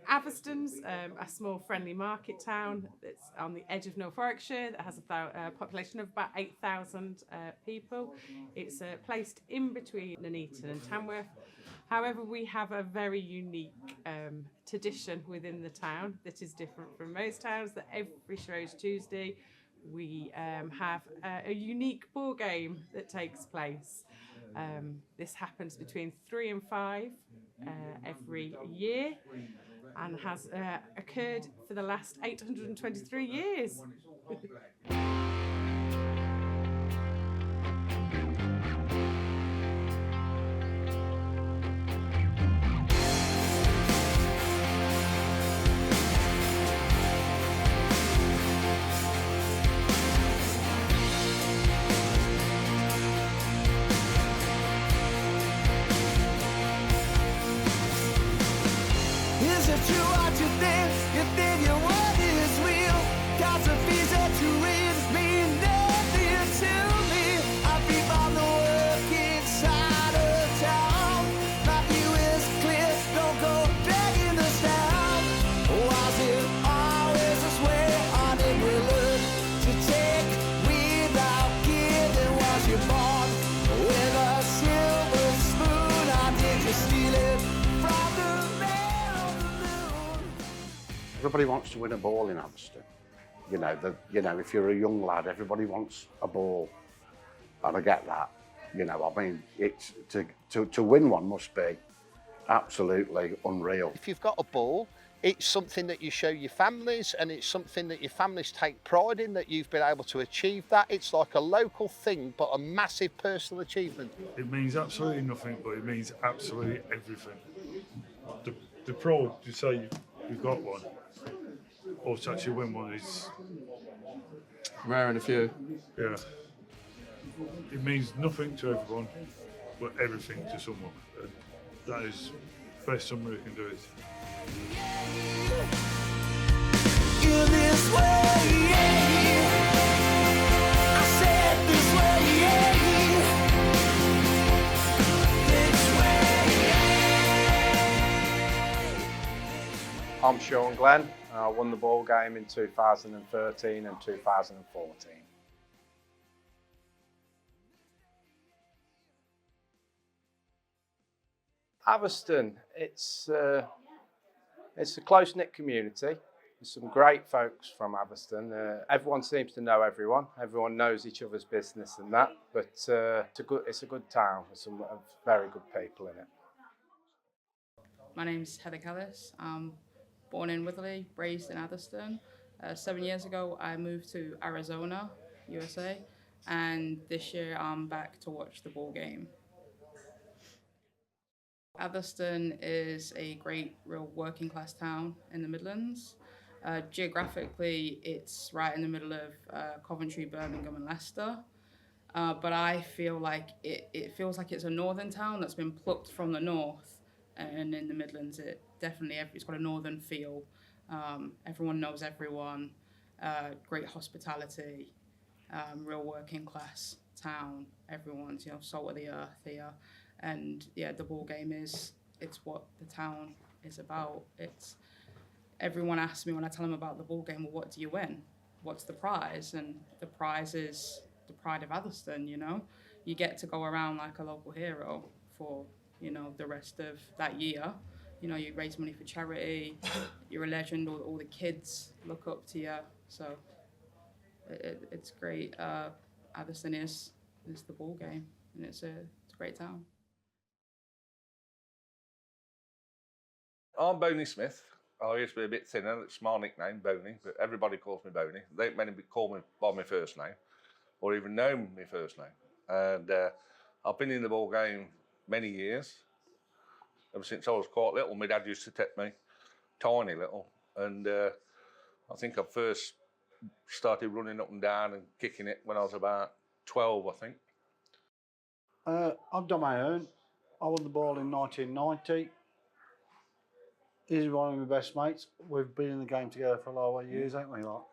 Atherstone's a small friendly market town that's on the edge of North Warwickshire that has a population of about 8,000 people. It's placed in between Nuneaton and Tamworth. However, we have a very unique tradition within the town that is different from most towns, that every Shrove Tuesday we have a unique ball game that takes place. This happens between 3 and 5 every year and has occurred for the last 823 years. Is it true what you think? You think your word is real? Got the fees that you read mean nothing to me. I be on the working side of town. My view is clear, don't go begging the sound. Was it always this way? Or did we learn to take without giving? Was you born with a silver spoon? Or did you steal it from the Everybody wants to win a ball in Atherstone. If you're a young lad, everybody wants a ball, and I get that. I mean, it's to win one must be absolutely unreal. If you've got a ball, it's something that you show your families, and it's something that your families take pride in, that you've been able to achieve that. It's like a local thing, but a massive personal achievement. It means absolutely nothing, but it means absolutely everything. The pride to say you've got one, or to actually win one, is rare and a few. Yeah. It means nothing to everyone, but everything to someone. And that is the best somebody can do it. In this way, I said this way, I'm Sean Glenn. I won the ball game in 2013 and 2014. Atherstone, it's a close-knit community. There's some great folks from Atherstone. Everyone seems to know everyone. Everyone knows each other's business and that. But it's a good town. There's some very good people in it. My name's Heather Callis. I'm born in Witherley, raised in Atherstone. 7 years ago, I moved to Arizona, USA, and this year I'm back to watch the ball game. Atherstone is a great, real working class town in the Midlands. Geographically, it's right in the middle of Coventry, Birmingham, and Leicester. But I feel like it feels like it's a northern town that's been plucked from the north. And in the Midlands, it's got a northern feel. Everyone knows everyone. Great hospitality. Real working class town. Everyone's salt of the earth here. And yeah, the ball game it's what the town is about. Everyone asks me when I tell them about the ball game, well, what do you win? What's the prize? And the prize is the pride of Atherstone. You get to go around like a local hero for the rest of that year. You raise money for charity, you're a legend, all the kids look up to you. So it's great. Atherstone is the ball game, and it's a great town. I'm Boney Smith. I used to be a bit thinner, it's my nickname, Boney, but everybody calls me Boney. They don't many call me by my first name, or even know my first name. And I've been in the ball game many years. Ever since I was quite little, my dad used to take me, tiny little, and I think I first started running up and down and kicking it when I was about 12, I think. I've done my own. I won the ball in 1990. He's one of my best mates. We've been in the game together for a lot of years, haven't we? Like,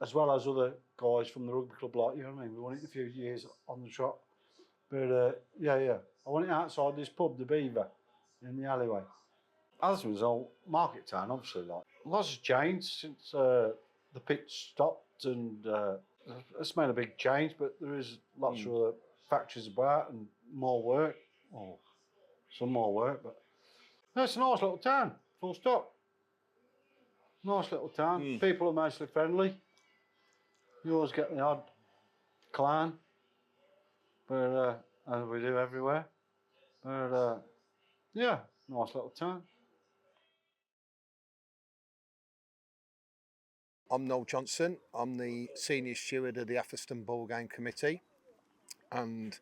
as well as other guys from the rugby club, like, you know what I mean? We won it a few years on the trot. But yeah. I won it outside this pub, the Beaver, in the alleyway. Atherstone was old market town, obviously. Like lots has changed since the pitch stopped, and it's made a big change. But there is lots of other factories about and more work, or some more work. But no, it's a nice little town. Full stop. Nice little town. People are mostly friendly. You always get the odd clan, but as we do everywhere. But yeah, nice little town. I'm Noel Johnson. I'm the senior steward of the Atherstone Ball Game Committee, and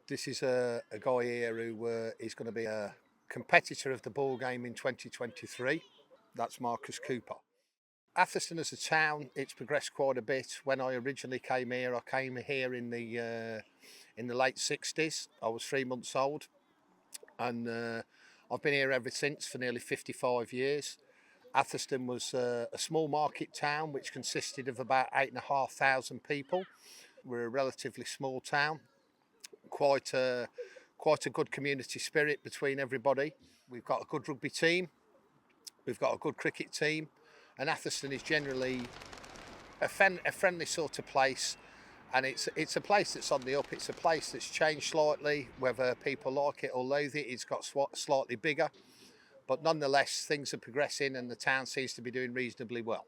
this is a guy here who is going to be a competitor of the ball game in 2023. That's Marcus Cooper. Atherstone as a town, it's progressed quite a bit. When I originally came here, I came here in the late 60s. I was 3 months old, and I've been here ever since for nearly 55 years. Atherstone was a small market town which consisted of about 8,500 people. We're a relatively small town, quite a good community spirit between everybody. We've got a good rugby team, we've got a good cricket team, and Atherstone is generally a friendly sort of place, and it's a place that's on the up. It's a place that's changed slightly, whether people like it or loathe it. It's got slightly bigger. But nonetheless, things are progressing and the town seems to be doing reasonably well.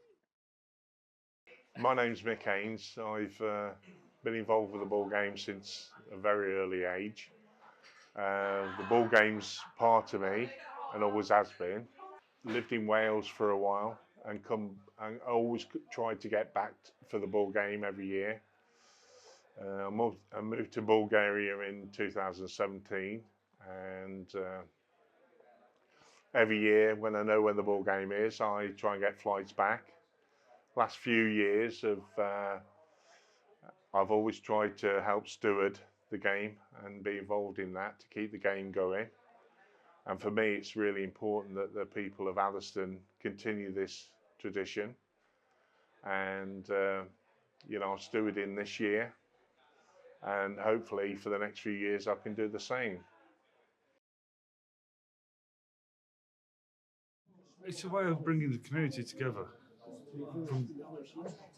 My name's Mick Haynes. I've been involved with the ball game since a very early age. The ball game's part of me and always has been. Lived in Wales for a while and always tried to get back for the ball game every year. I moved to Bulgaria in 2017, and every year when I know when the ball game is, I try and get flights back. Last few years I've always tried to help steward the game and be involved in that to keep the game going. And for me, it's really important that the people of Atherstone continue this tradition. And I'll steward in this year, and hopefully for the next few years I can do the same. It's a way of bringing the community together. From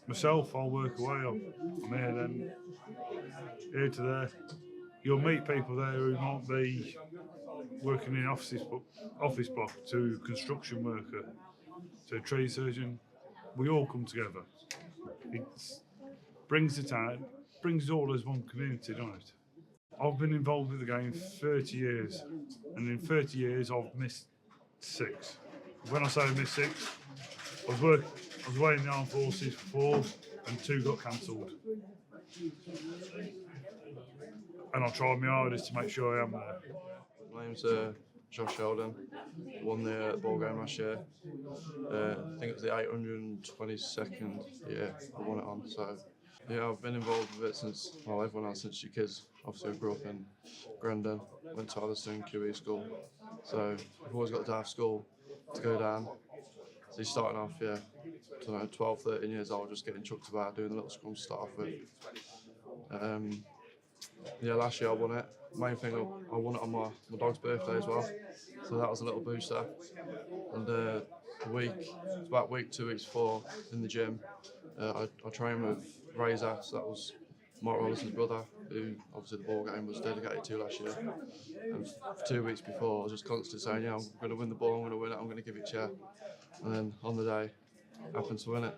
myself, I'll work away. I'm here then, here to there. You'll meet people there who might be working in office block, to construction worker, to a tree surgeon. We all come together. It brings the town, brings all as one community, doesn't it? I've been involved with the game 30 years, and in 30 years I've missed 6. When I say I missed 6, I was away in the armed forces for 4, and 2 got cancelled. And I'll try my hardest to make sure I am there. My name's Josh Sheldon. Won the ball game last year. I think it was the 822nd year I won it on. So yeah, I've been involved with it since, well, everyone has since you're kids. Obviously I grew up in Grendon, went to Atherstone QE school. So I've always got to have school to go down. So you're starting off, I don't know, 12, 13 years old, just getting chucked about, doing the little scrums to start off with. Last year I won it. Main thing, I won it on my dog's birthday as well. So that was a little booster. And it's about week, 2 weeks before, in the gym, I trained with Razor, so that was Mark Rollison's brother, who obviously the ball game was dedicated to last year. And for 2 weeks before, I was just constantly saying, I'm going to win the ball, I'm going to win it, I'm going to give it to you. And then on the day, happened to win it.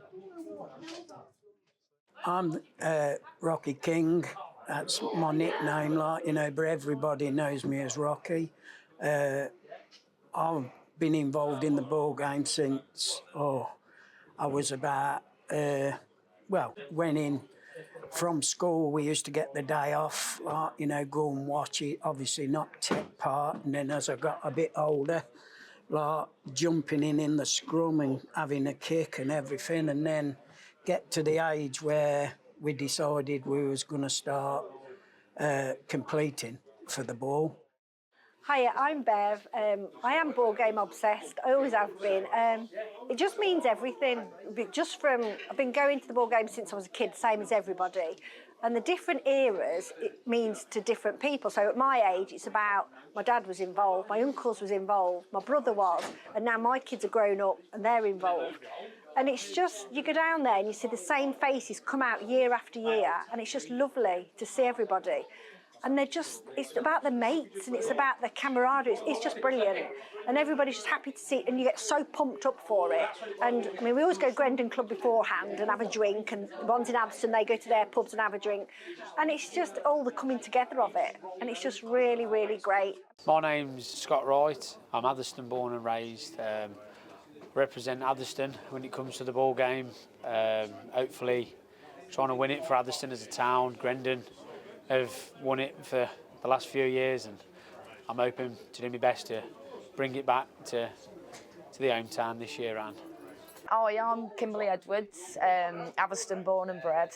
I'm Rocky King. That's my nickname, but everybody knows me as Rocky. I've been involved in the ball game since, I was about, went in from school. We used to get the day off, go and watch it, obviously not take part. And then as I got a bit older, jumping in the scrum and having a kick and everything, and then get to the age where we decided we was going to start completing for the ball. Hiya, I'm Bev. I am ball game obsessed. I always have been. It just means everything. I've been going to the ball game since I was a kid, same as everybody. And the different eras, it means to different people. So at my age, it's about My dad was involved, my uncles was involved, my brother was, and now my kids are grown up and they're involved. And it's just, you go down there and you see the same faces come out year after year, and it's just lovely to see everybody. And they're just, it's about the mates and it's about the camaraderie. It's just brilliant. And everybody's just happy to see it, and you get so pumped up for it. And I mean, we always go to Grendon Club beforehand and have a drink, and the ones in Atherstone, they go to their pubs and have a drink. And it's just all the coming together of it. And it's just really, really great. My name's Scott Wright. I'm Atherstone born and raised. Represent Atherstone when it comes to the ball game. Hopefully trying to win it for Atherstone as a town. Grendon have won it for the last few years, and I'm hoping to do my best to bring it back to the hometown this year round. Hi, I'm Kimberly Edwards, Atherstone born and bred.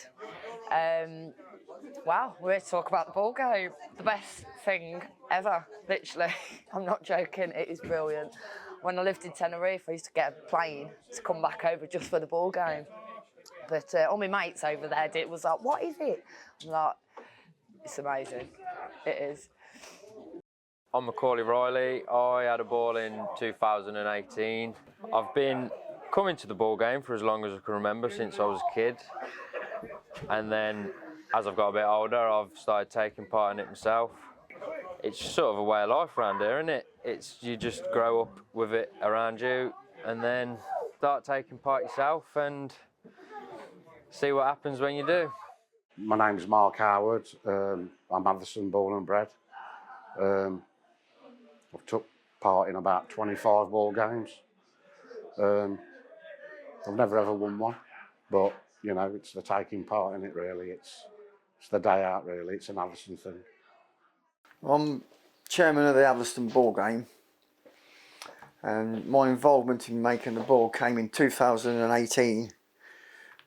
Wow, we're here to talk about the ball game. The best thing ever, literally. I'm not joking, it is brilliant. When I lived in Tenerife, I used to get a plane to come back over just for the ball game. But all my mates over there was like, what is it? I'm like, it's amazing. It is. I'm Macaulay Riley. I had a ball in 2018. I've been coming to the ball game for as long as I can remember, since I was a kid. And then as I've got a bit older, I've started taking part in it myself. It's sort of a way of life around here, isn't it? It's, you just grow up with it around you and then start taking part yourself and see what happens when you do. My name's Mark Howard. I'm Atherstone born and bred. I've took part in about 25 ball games. I've never ever won one, but you know, it's the taking part in it really. It's the day out really. It's an Atherstone thing. I'm chairman of the Atherstone Ball Game, and my involvement in making the ball came in 2018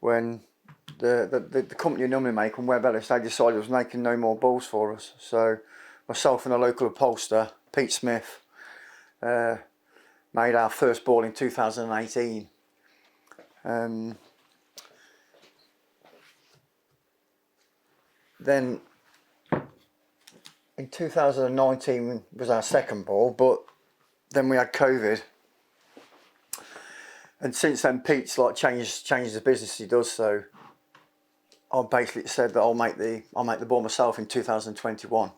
when the company who normally make them, Webb Ellis, they decided it was making no more balls for us. So myself and a local upholsterer, Pete Smith, made our first ball in 2018. Then in 2019 was our second ball, but then we had COVID. And since then Pete's like changed the business he does, so I basically said that I'll make the ball myself in 2021.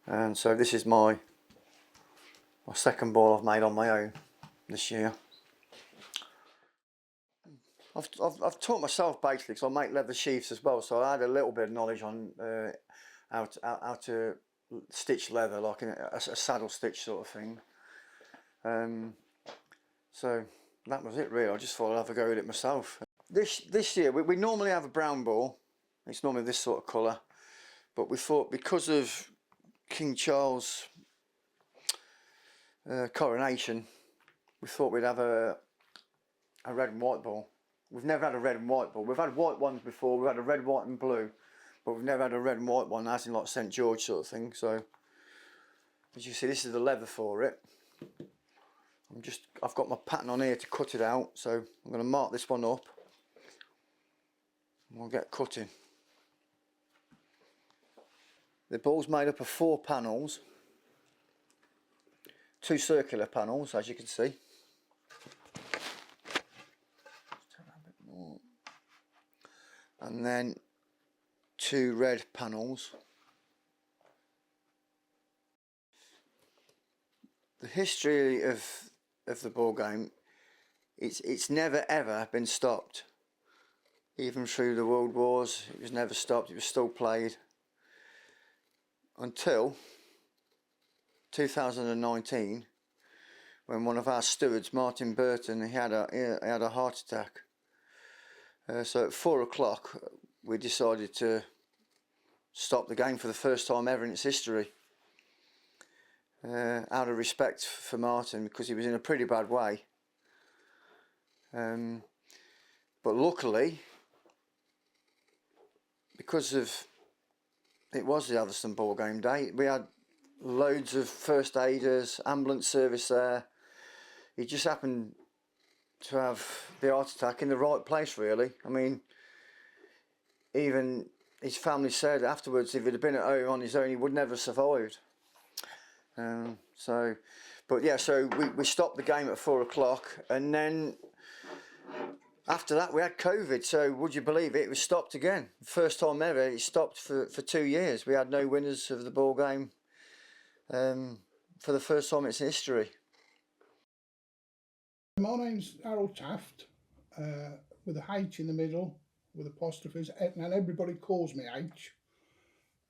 And so this is my second ball I've made on my own this year. I've taught myself basically, because I make leather sheaths as well, so I had a little bit of knowledge on how to stitch leather, like a saddle stitch sort of thing. So that was it really. I just thought I'd have a go at it myself. This year we normally have a brown ball. It's normally this sort of colour, but we thought because of King Charles' coronation, we thought we'd have a red and white ball. We've never had a red and white ball. We've had white ones before. We've had a red, white and blue, but we've never had a red and white one, as in like St George sort of thing. So as you see, this is the leather for it. I've got my pattern on here to cut it out, so I'm going to mark this one up and we'll get cutting. The ball's made up of 4 panels, 2 circular panels, as you can see. And then 2 red panels. The history of the ball game, it's never ever been stopped. Even through the World Wars, it was never stopped. It was still played until 2019, when one of our stewards, Martin Burton, he had a heart attack. So at 4 o'clock we decided to stop the game for the first time ever in its history, out of respect for Martin, because he was in a pretty bad way. But luckily, because it was the Atherstone Ball Game Day, we had loads of first aiders, ambulance service there. He just happened to have the heart attack in the right place really. I mean, even his family said afterwards if he'd have been at home on his own he would never have survived. But yeah, so we stopped the game at 4 o'clock, and then after that we had COVID. So would you believe it? It was stopped again. First time ever. It stopped for 2 years. We had no winners of the ball game for the first time in its history. My name's Harold Taft, with a H in the middle, with apostrophes, and everybody calls me H.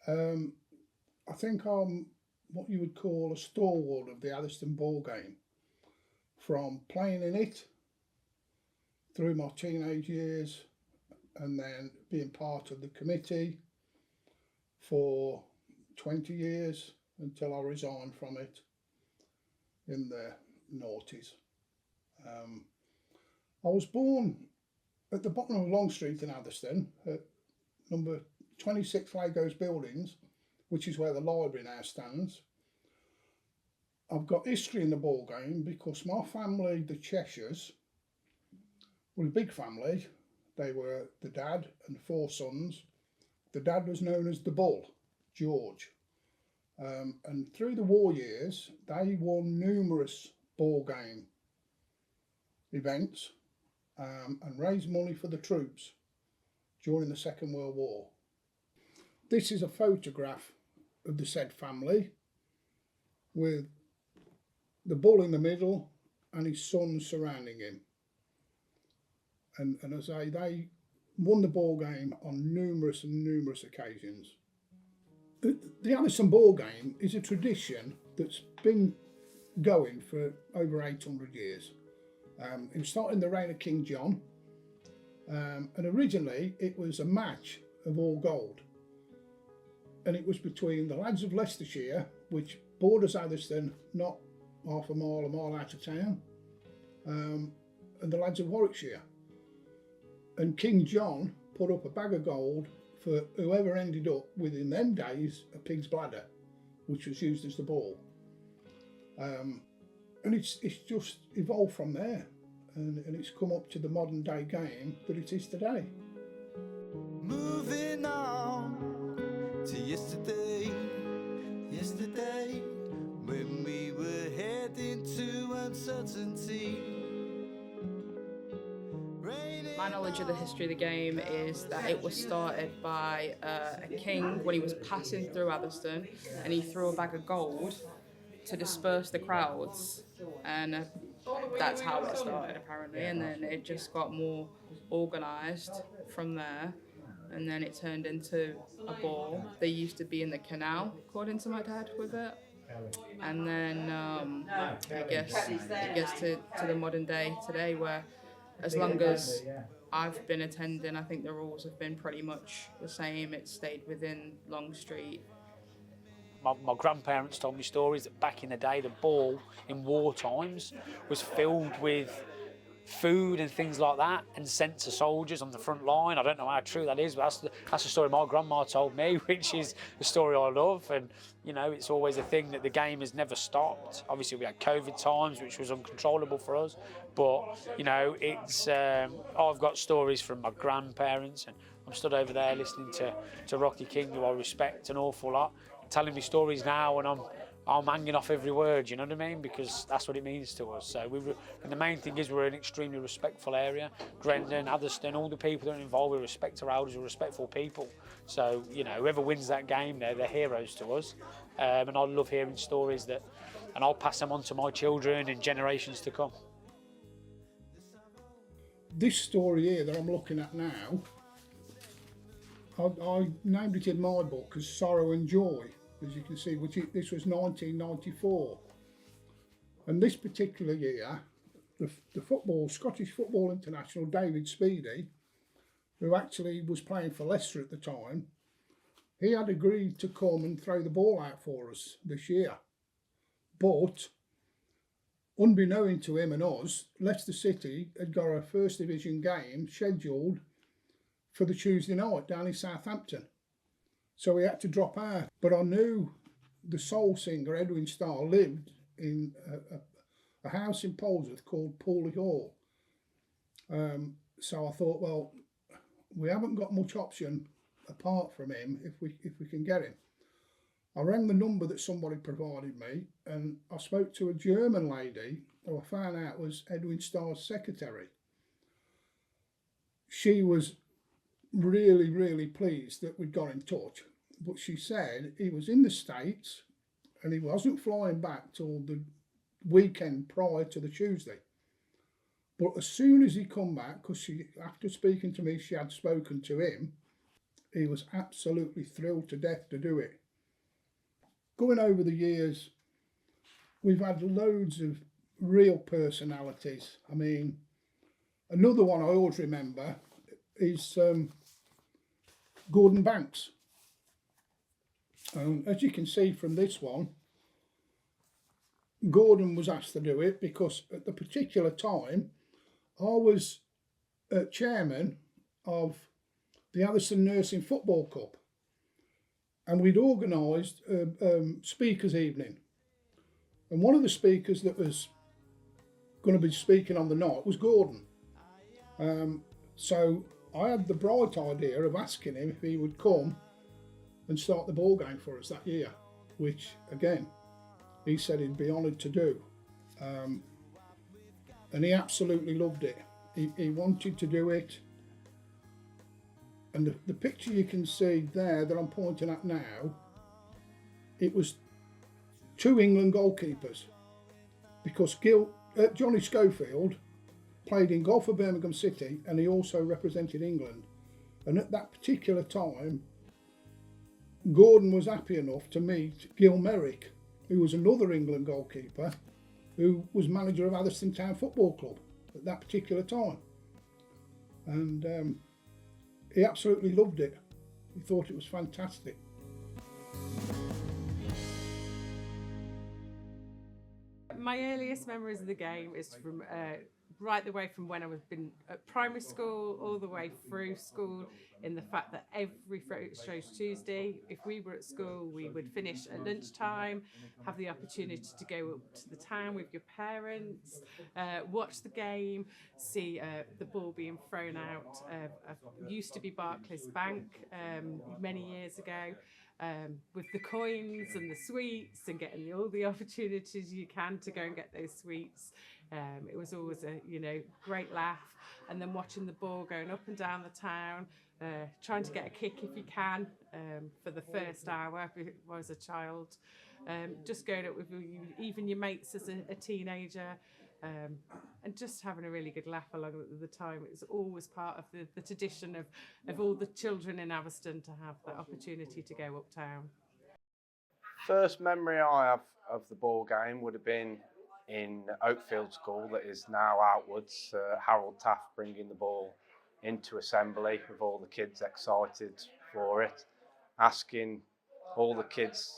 I think I'm what you would call a stalwart of the Atherstone Ball Game, from playing in it through my teenage years and then being part of the committee for 20 years until I resigned from it in the noughties. I was born at the bottom of Long Street in Atherstone at number 26 Lagos Buildings, which is where the library now stands. I've got history in the ball game because my family, the Cheshires, were a big family. They were the dad and 4 sons. The dad was known as the Bull, George. And through the war years, they won numerous ball game events and raised money for the troops during the Second World War. This is a photograph of the said family with the bull in the middle and his sons surrounding him. And as I say, they won the ball game on numerous and numerous occasions. The Atherstone Ball Game is a tradition that's been going for over 800 years. It started in the reign of King John, and originally it was a match of all gold. And it was between the lads of Leicestershire, which borders Atherstone, not half a mile out of town, and the lads of Warwickshire. And King John put up a bag of gold for whoever ended up with, in them days, a pig's bladder, which was used as the ball. And it's just evolved from there, and it's come up to the modern day game that it is today. Moving on to yesterday, when we were heading to uncertainty. My knowledge of the history of the game is that it was started by a king when he was passing through Atherstone, and he threw a bag of gold to disperse the crowds, and that's how it started apparently, and then it just got more organised from there, and then it turned into a ball. They used to be in the canal, according to my dad, with it, and then I guess it gets to the modern day today, where as long as I've been attending, I think the rules have been pretty much the same. It's stayed within Long Street. My grandparents told me stories that back in the day, the ball in war times was filled with food and things like that and sent to soldiers on the front line. I don't know how true that is, but that's the story my grandma told me, which is a story I love. And, you know, it's always a thing that the game has never stopped. Obviously, we had COVID times, which was uncontrollable for us. But, you know, it's I've got stories from my grandparents, and I'm stood over there listening to Rocky King, who I respect an awful lot, telling me stories now, and I'm hanging off every word, you know what I mean? Because that's what it means to us. So and the main thing is we're an extremely respectful area. Grendon, Atherstone, all the people that are involved, we respect our elders, we're respectful people. So, you know, whoever wins that game, they're heroes to us. And I love hearing stories and I'll pass them on to my children and generations to come. This story here that I'm looking at now, I named it in my book as Sorrow and Joy, as you can see, this was 1994. And this particular year, the Scottish Football International, David Speedy, who actually was playing for Leicester at the time, he had agreed to come and throw the ball out for us this year. But, unbeknown to him and us, Leicester City had got a First Division game scheduled for the Tuesday night down in Southampton. So we had to drop out. But I knew the soul singer, Edwin Starr, lived in a house in Polesworth called Pooley Hall. So I thought, well, we haven't got much option apart from him if we can get him. I rang the number that somebody provided me, and I spoke to a German lady who I found out was Edwin Starr's secretary. She was really, really pleased that we'd got in touch, but she said he was in the States and he wasn't flying back till the weekend prior to the Tuesday. But as soon as he come back, because after speaking to me, she had spoken to him, he was absolutely thrilled to death to do it. Going over the years, we've had loads of real personalities. I mean, another one I always remember is Gordon Banks. As you can see from this one, Gordon was asked to do it because at the particular time I was chairman of the Atherstone Nursing Football Cup, and we'd organised a speakers evening, and one of the speakers that was going to be speaking on the night was Gordon. So I had the bright idea of asking him if he would come and start the ball game for us that year, which again he said he'd be honoured to do, and he absolutely loved it. He wanted to do it, and the picture you can see there that I'm pointing at now, it was 2 England goalkeepers, because Johnny Schofield played in goal for Birmingham City and he also represented England, and at that particular time Gordon was happy enough to meet Gil Merrick, who was another England goalkeeper who was manager of Atherstone Town Football Club at that particular time, and he absolutely loved it. He thought it was fantastic. My earliest memories of the game is from right the way from when I was been at primary school all the way through school, in the fact that every Shrove Tuesday, if we were at school, we would finish at lunchtime, have the opportunity to go up to the town with your parents, watch the game, see the ball being thrown out. Used to be Barclays Bank many years ago. With the coins and the sweets and getting all the opportunities you can to go and get those sweets. It was always a great laugh, and then watching the ball going up and down the town, trying to get a kick if you can for the first hour if I was a child, just going up with even your mates as a teenager, and just having a really good laugh along the time. It was always part of the tradition of all the children in Atherstone to have that opportunity to go uptown. First memory I have of the ball game would have been in Oakfield School, that is now outwards. Harold Taft bringing the ball into assembly with all the kids excited for it, asking all the kids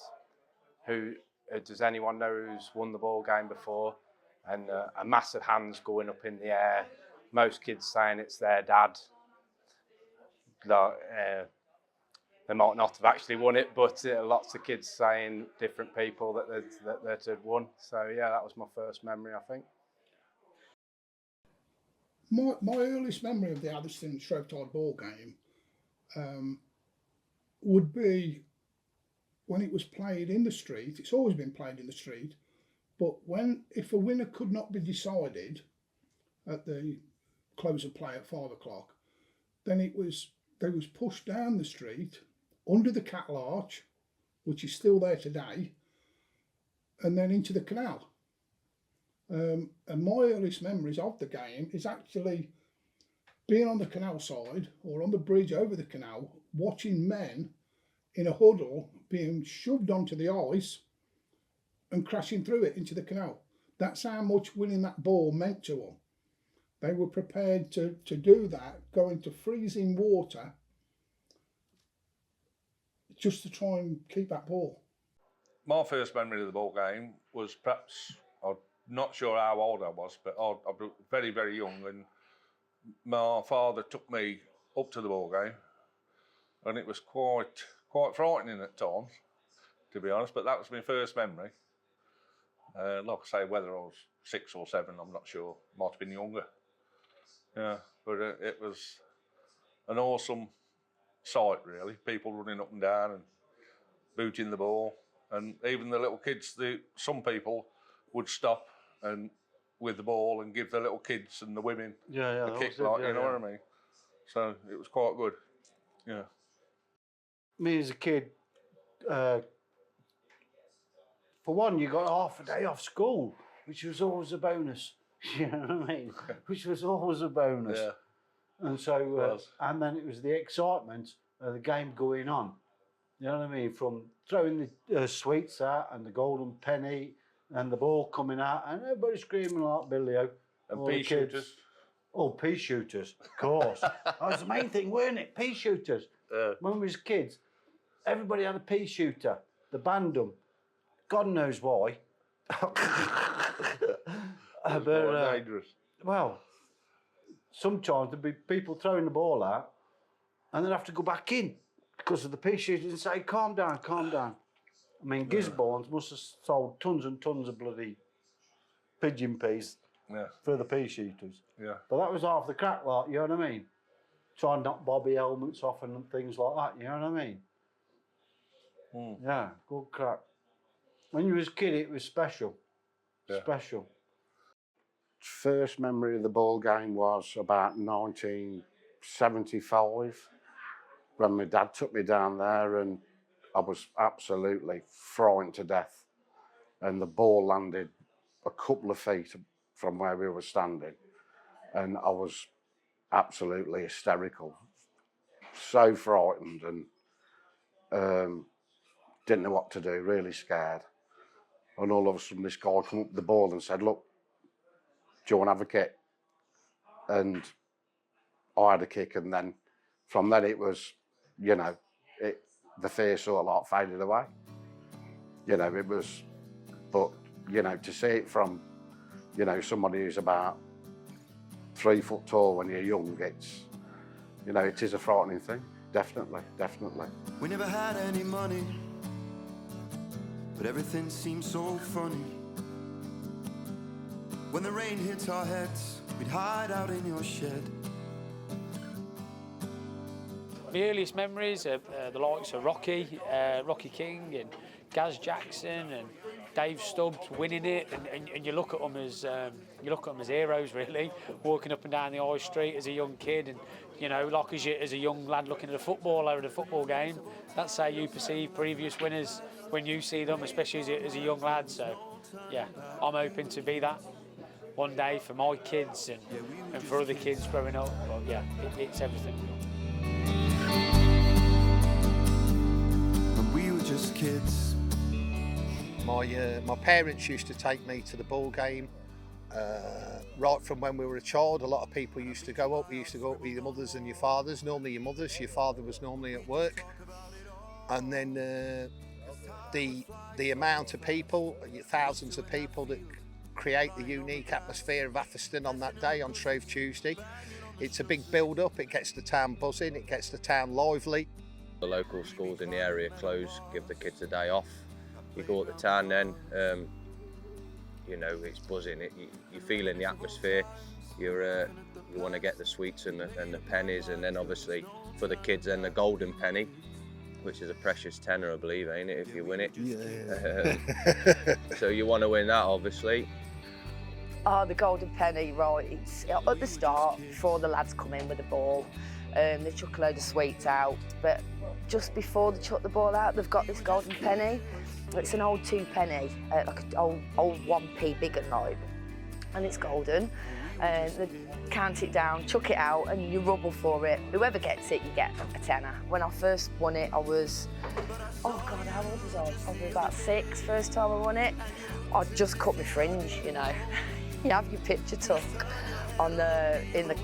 who does anyone know who's won the ball game before, and a mass of hands going up in the air, most kids saying it's their dad. They might not have actually won it, but lots of kids saying different people that had won. So yeah, that was my first memory, I think. My earliest memory of the Atherstone Shrove Tuesday ball game would be when it was played in the street. It's always been played in the street, but if a winner could not be decided at the close of play at 5 o'clock, then they was pushed down the street under the cattle arch, which is still there today, and then into the canal. And my earliest memories of the game is actually being on the canal side or on the bridge over the canal, watching men in a huddle being shoved onto the ice and crashing through it into the canal. That's how much winning that ball meant to them. They were prepared to do that, go into freezing water just to try and keep that ball. My first memory of the ball game was perhaps, I'm not sure how old I was, but I was very, very young, and my father took me up to the ball game, and it was quite frightening at times, to be honest, but that was my first memory. Like I say, whether I was 6 or 7, I'm not sure. Might have been younger. Yeah, but it was an awesome sight, really. People running up and down and booting the ball. And even the little kids, some people would stop and with the ball and give the little kids and the women a kick, like, you know what I mean? So it was quite good, yeah. Me as a kid, for one, you got half a day off school, which was always a bonus. You know what I mean? Which was always a bonus. Yeah. And so, and then it was the excitement of the game going on. You know what I mean? From throwing the sweets out and the golden penny and the ball coming out and everybody screaming like Billy-O. And pea shooters. Oh, pea shooters, of course. That was the main thing, weren't it? Pea shooters. When we was kids, everybody had a pea shooter. They banned them. God knows why. Dangerous. Well, sometimes there'd be people throwing the ball out and they'd have to go back in because of the pea shooters and say, calm down, calm down. I mean, Gisborne's must have sold tons and tons of bloody pigeon peas for the pea shooters. Yeah. But that was half the crack, like, you know what I mean? Try and knock Bobby helmets off and things like that, you know what I mean? Yeah, good crack. When you was a kid, it was special. Special. First memory of the ball game was about 1975 when my dad took me down there and I was absolutely frightened to death. And the ball landed a couple of feet from where we were standing and I was absolutely hysterical. So frightened and didn't know what to do, really scared. And all of a sudden this guy come up with the ball and said, look, do you want to have a kick? And I had a kick and then from then it was, you know, the fear sort of like faded away. You know, it was, but, you know, to see it from, you know, somebody who's about 3 foot tall when you're young, it's, you know, it is a frightening thing. Definitely, definitely. We never had any money, but everything seemed so funny. When the rain hits our heads, we'd hide out in your shed. My earliest memories are the likes of Rocky King and Gaz Jackson and Dave Stubbs winning it, and you look at them as heroes, really, walking up and down the high street as a young kid, and you know, like as a young lad looking at a football over the football game, that's how you perceive previous winners when you see them, especially as a young lad. So, yeah, I'm hoping to be that one day for my kids and for other kids growing up. But yeah, it's everything. When we were just kids. My parents used to take me to the ball game right from when we were a child. A lot of people used to go up. We used to go up with your mothers and your fathers. Normally your mothers, your father was normally at work. And then the amount of people, thousands of people that create the unique atmosphere of Atherstone on that day, on Shrove Tuesday. It's a big build-up. It gets the town buzzing. It gets the town lively. The local schools in the area close, give the kids a day off. You go up the town then, you know, it's buzzing. You're feeling the atmosphere. You want to get the sweets and the pennies, and then obviously for the kids then the golden penny, which is a precious tenner, I believe, ain't it, if you win it? Yeah. So you want to win that, obviously. Oh, the golden penny, right, it's at the start, before the lads come in with the ball, they chuck a load of sweets out, but just before they chuck the ball out, they've got this golden penny. It's an old 2p, like an old 1p big and light, and it's golden. They count it down, chuck it out, and you rubble for it. Whoever gets it, you get a tenner. When I first won it, I was, oh God, how old was I? Probably about 6, first time I won it. I just cut my fringe, you know. You have your picture took on in the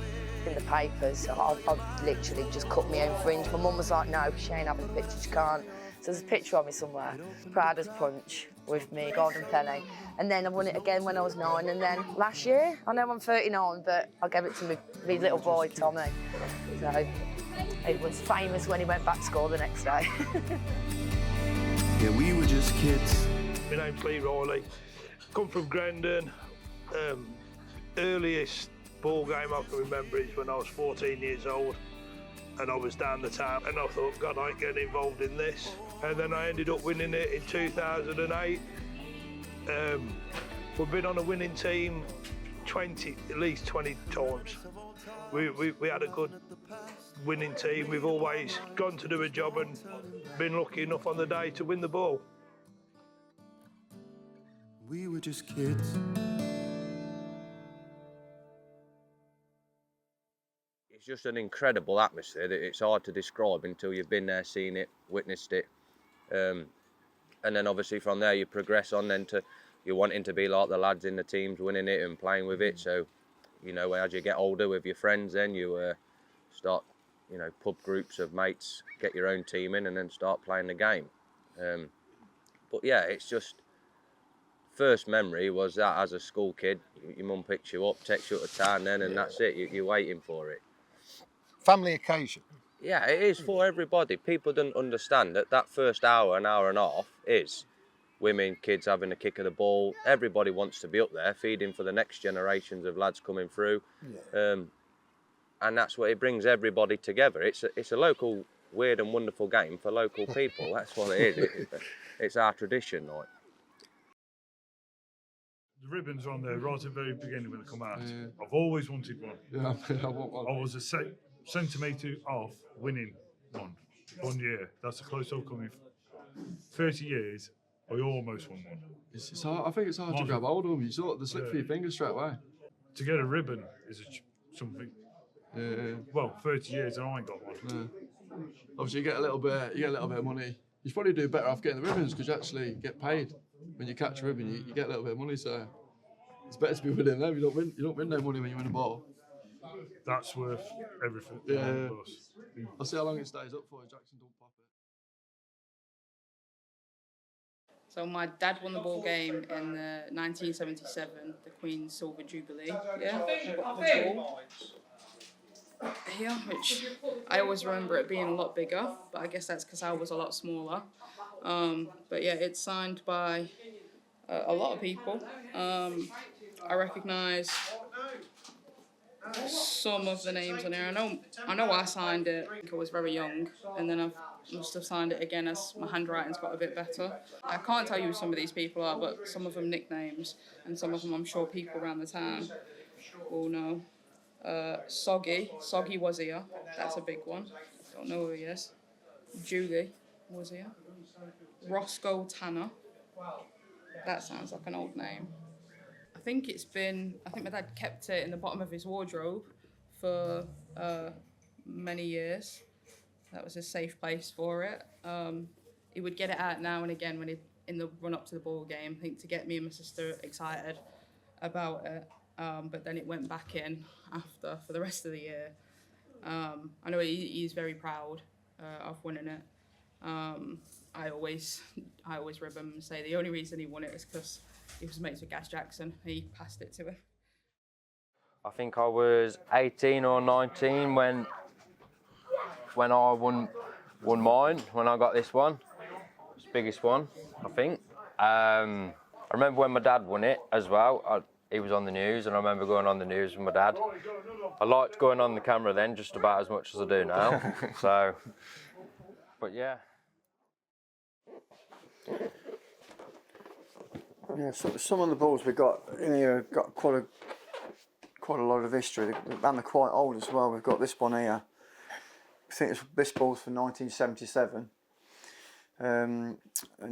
papers. I've literally just cut my own fringe. My mum was like, no, she ain't having a picture, she can't. So there's a picture of me somewhere, proud as punch, with me, golden penny. And then I won it again when I was 9, and then last year, I know I'm 39, but I gave it to my little boy, Tommy. So he was famous when he went back to school the next day. Yeah, we were just kids. My name's Lee Riley, come from Grendon. Earliest ball game I can remember is when I was 14 years old. and I was down the town, and I thought, God, I ain't getting involved in this. And then I ended up winning it in 2008. We've been on a winning team at least 20 times. We had a good winning team. We've always gone to do a job and been lucky enough on the day to win the ball. We were just kids. It's just an incredible atmosphere that it's hard to describe until you've been there, seen it, witnessed it. And then obviously from there you progress on then to you're wanting to be like the lads in the teams, winning it and playing with it. So, you know, as you get older with your friends, then you start, you know, pub groups of mates, get your own team in and then start playing the game. But yeah, it's just, first memory was that as a school kid, your mum picks you up, takes you to town then, and that's it, you're waiting for it. Family occasion. Yeah, it is for everybody. People don't understand that first hour, an hour and a half is women, kids having a kick of the ball. Everybody wants to be up there, feeding for the next generations of lads coming through. Yeah. And that's what it brings everybody together. It's a local, weird and wonderful game for local people. That's what it is. It's our tradition, like. The ribbons are on there right at the very beginning when they come out. I've always wanted one. Yeah, I want one. I was a centimetre off winning one year. That's the closest I've come in 30 years. I almost won one. It's hard, I think it's hard to grab hold of them. You sort of, they slip through your fingers straight away. To get a ribbon is something. Well, 30 years and I ain't got one. Obviously, you get a little bit of money. You should probably do better off getting the ribbons because you actually get paid when you catch a ribbon. You get a little bit of money, so it's better to be winning them. You don't win no money when you win a ball. That's worth everything. Yeah. I'll see how long it stays up for. Jackson don't pop it. So my dad won the ball game in 1977, the Queen's Silver Jubilee. Yeah, I got the ball here, which I always remember it being a lot bigger, but I guess that's because I was a lot smaller. But yeah, it's signed by a lot of people. I recognise some of the names on here. I know I signed it. I think I was very young, and then I must have signed it again as my handwriting's got a bit better. I can't tell you who some of these people are, but some of them nicknames, and some of them I'm sure people around the town will know. Soggy was here. That's a big one. Don't know who he is. Julie was here. Roscoe Tanner. That sounds like an old name. I think my dad kept it in the bottom of his wardrobe for many years. That was a safe place for it. He would get it out now and again in the run up to the ball game, I think to get me and my sister excited about it. But then it went back in after for the rest of the year. I know he's very proud of winning it. I always rib him and say the only reason he won it is because he was mates with Gas Jackson. He passed it to him. I think I was 18 or 19 when I won mine, when I got this one. It's the biggest one, I think. I remember when my dad won it as well. He was on the news, and I remember going on the news with my dad. I liked going on the camera then just about as much as I do now. So, but yeah. Yeah, so some of the balls we got in here got quite a lot of history, and they're quite old as well. We've got this one here. I think this ball's from 1977, and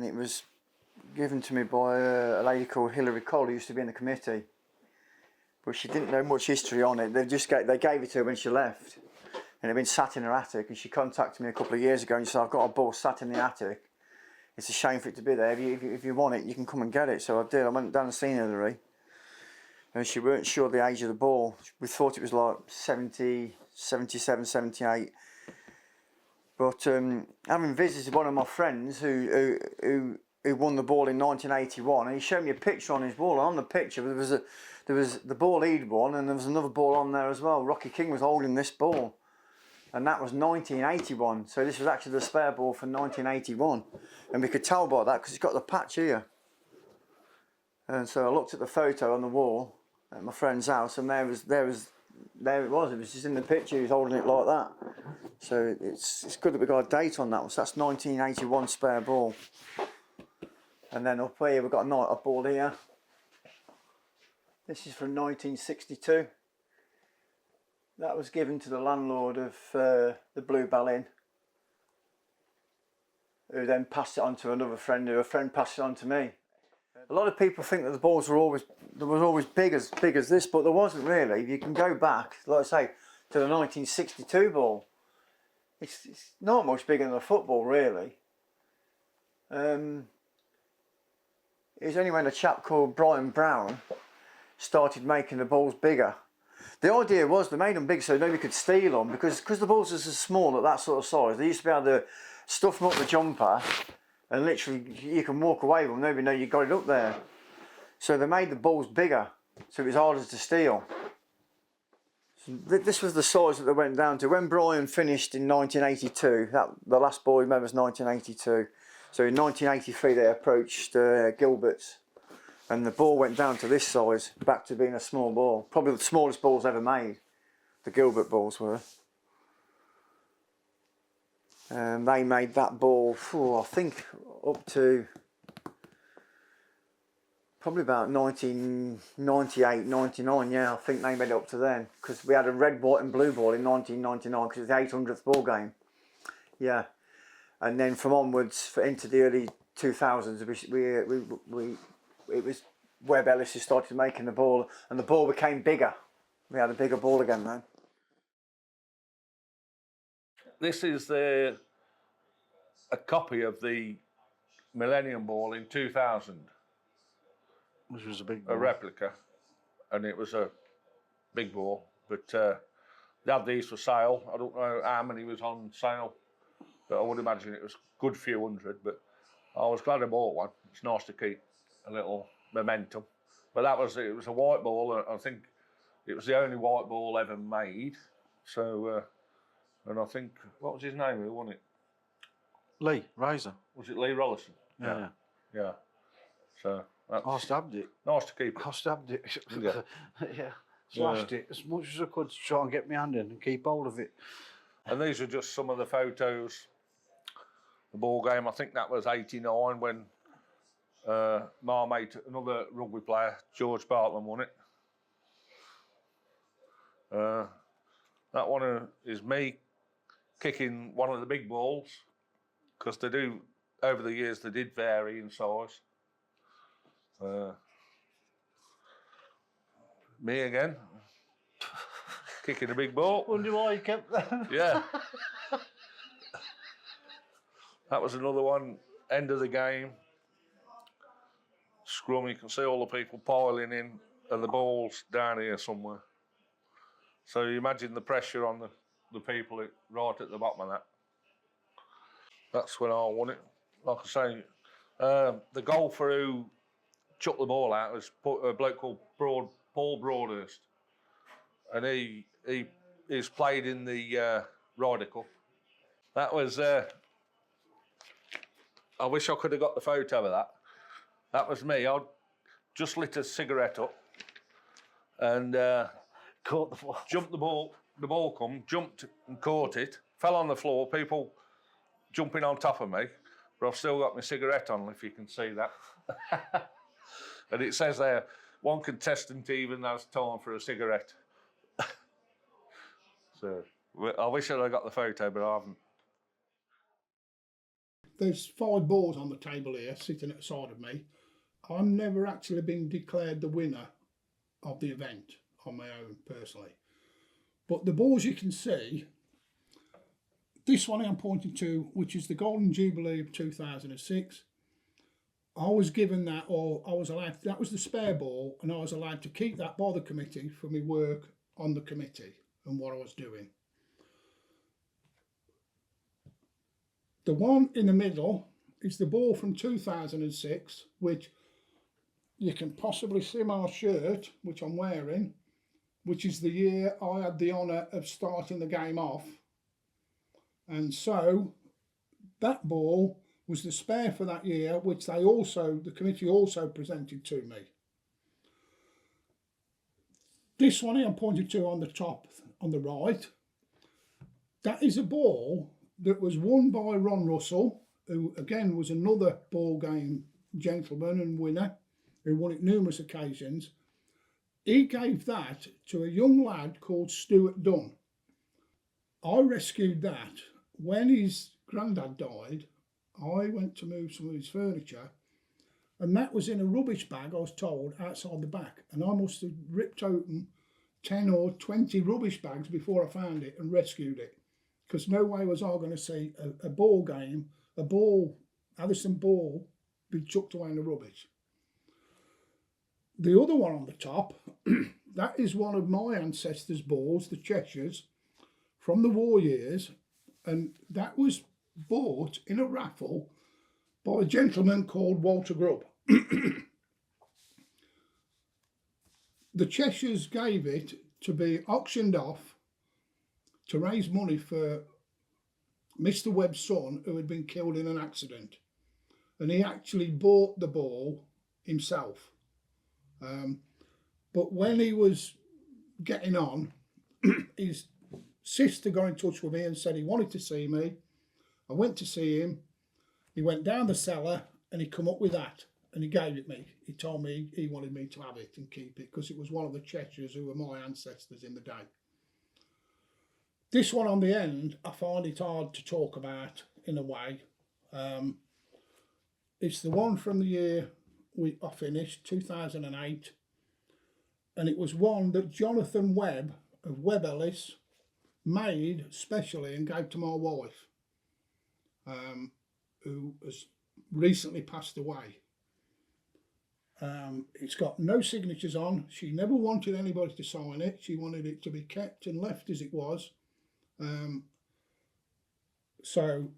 it was given to me by a lady called Hilary Cole, who used to be in the committee, but she didn't know much history on it. They gave it to her when she left, and it had been sat in her attic. And she contacted me a couple of years ago and she said, "I've got a ball sat in the attic. It's a shame for it to be there. If you want it, you can come and get it." So I did. I went down and seen Hilary, and she weren't sure the age of the ball. We thought it was like 70, 77, 78. But having visited one of my friends who won the ball in 1981, and he showed me a picture on his wall. And on the picture, there was the ball he'd won, and there was another ball on there as well. Rocky King was holding this ball, and that was 1981. So this was actually the spare ball from 1981, and we could tell by that because it's got the patch here. And so I looked at the photo on the wall at my friend's house, and there it was. It was just in the picture. He was holding it like that. So it's good that we got a date on that one. So that's 1981 spare ball. And then up here we've got a ball here. This is from 1962. That was given to the landlord of the Blue Bell Inn, who then passed it on to another friend, who a friend passed it on to me. A lot of people think that the balls were always big as this, but there wasn't really. You can go back, like I say, to the 1962 ball. It's not much bigger than a football, really. It was only when a chap called Brian Brown started making the balls bigger. The idea was they made them big so nobody could steal them, because the balls are so small at that sort of size. They used to be able to stuff them up the jumper and literally you can walk away with them, nobody know you got it up there. So they made the balls bigger so it was harder to steal. So this was the size that they went down to. When Brian finished in 1982, the last ball he made was 1982. So in 1983 they approached Gilbert's, and the ball went down to this size, back to being a small ball. Probably the smallest balls ever made, the Gilbert balls were. And they made that ball, I think, up to probably about 1998, 99, yeah, I think they made it up to then. Because we had a red, white and blue ball in 1999, because it was the 800th ball game. Yeah. And then from onwards, into the early 2000s, it was Webb Ellis who started making the ball, and the ball became bigger. We had a bigger ball again then. This is a copy of the Millennium Ball in 2000. Which was a big ball. A replica, and it was a big ball. But they had these for sale. I don't know how many was on sale, but I would imagine it was a good few hundred. But I was glad I bought one. It's nice to keep a little momentum. But it was a white ball. I think it was the only white ball ever made. So. And I think, what was his name who won it? Lee Razor. Was it Lee Rollison? Yeah. Yeah. So I stabbed it. Nice to keep it. I stabbed it. Yeah. Yeah. Slashed it as much as I could to try and get my hand in and keep hold of it. And these are just some of the photos. The ball game, I think that was 89 when my mate, another rugby player, George Bartlam, won it. That one is me kicking one of the big balls, because they do, over the years, they did vary in size. Me again, kicking a big ball. Wonder why you kept that. Yeah. That was another one, end of the game. Scrum, you can see all the people piling in, and the ball's down here somewhere. So you imagine the pressure on the people right at the bottom of that. That's when I won it. Like I say, the golfer who chucked the ball out was a bloke called Paul Broadhurst. And he's played in the Ryder Cup. That was, I wish I could have got the photo of that. That was me. I just lit a cigarette up and caught the ball. Jumped the ball come, jumped and caught it, fell on the floor, people jumping on top of me, but I've still got my cigarette on, if you can see that. And it says there, one contestant even has time for a cigarette. So, I wish I'd got the photo, but I haven't. There's 5 balls on the table here, sitting at the side of me. I've never actually been declared the winner of the event on my own personally, but the balls you can see, this one I'm pointing to, which is the Golden Jubilee of 2006, I was given that, or I was allowed, that was the spare ball, and I was allowed to keep that by the committee for my work on the committee and what I was doing. The one in the middle is the ball from 2006, which you can possibly see my shirt, which I'm wearing, which is the year I had the honour of starting the game off. And so that ball was the spare for that year, which the committee also presented to me. This one here I'm pointing to on the top, on the right, That is a ball that was won by Ron Russell, who again was another ball game gentleman and winner, who won it numerous occasions. He gave that to a young lad called Stuart Dunn. I rescued that. When his granddad died, I went to move some of his furniture, and that was in a rubbish bag, I was told, outside the back. And I must have ripped open 10 or 20 rubbish bags before I found it and rescued it. Because no way was I going to see a ball game, Atherstone ball, be chucked away in the rubbish. The other one on the top, that is one of my ancestors' balls, the Cheshires, from the war years, and that was bought in a raffle by a gentleman called Walter Grubb. The Cheshires gave it to be auctioned off to raise money for Mr. Webb's son, who had been killed in an accident, and he actually bought the ball himself. But when he was getting on, his sister got in touch with me and said he wanted to see me. I went to see him. He went down the cellar and he come up with that and he gave it me. He told me he wanted me to have it and keep it because it was one of the Cheshires who were my ancestors in the day. This one on the end, I find it hard to talk about in a way. It's the one from the year I finished, 2008, and it was one that Jonathan Webb of Webb Ellis made specially and gave to my wife, who has recently passed away. It's got no signatures on. She never wanted anybody to sign it. She wanted it to be kept and left as it was. So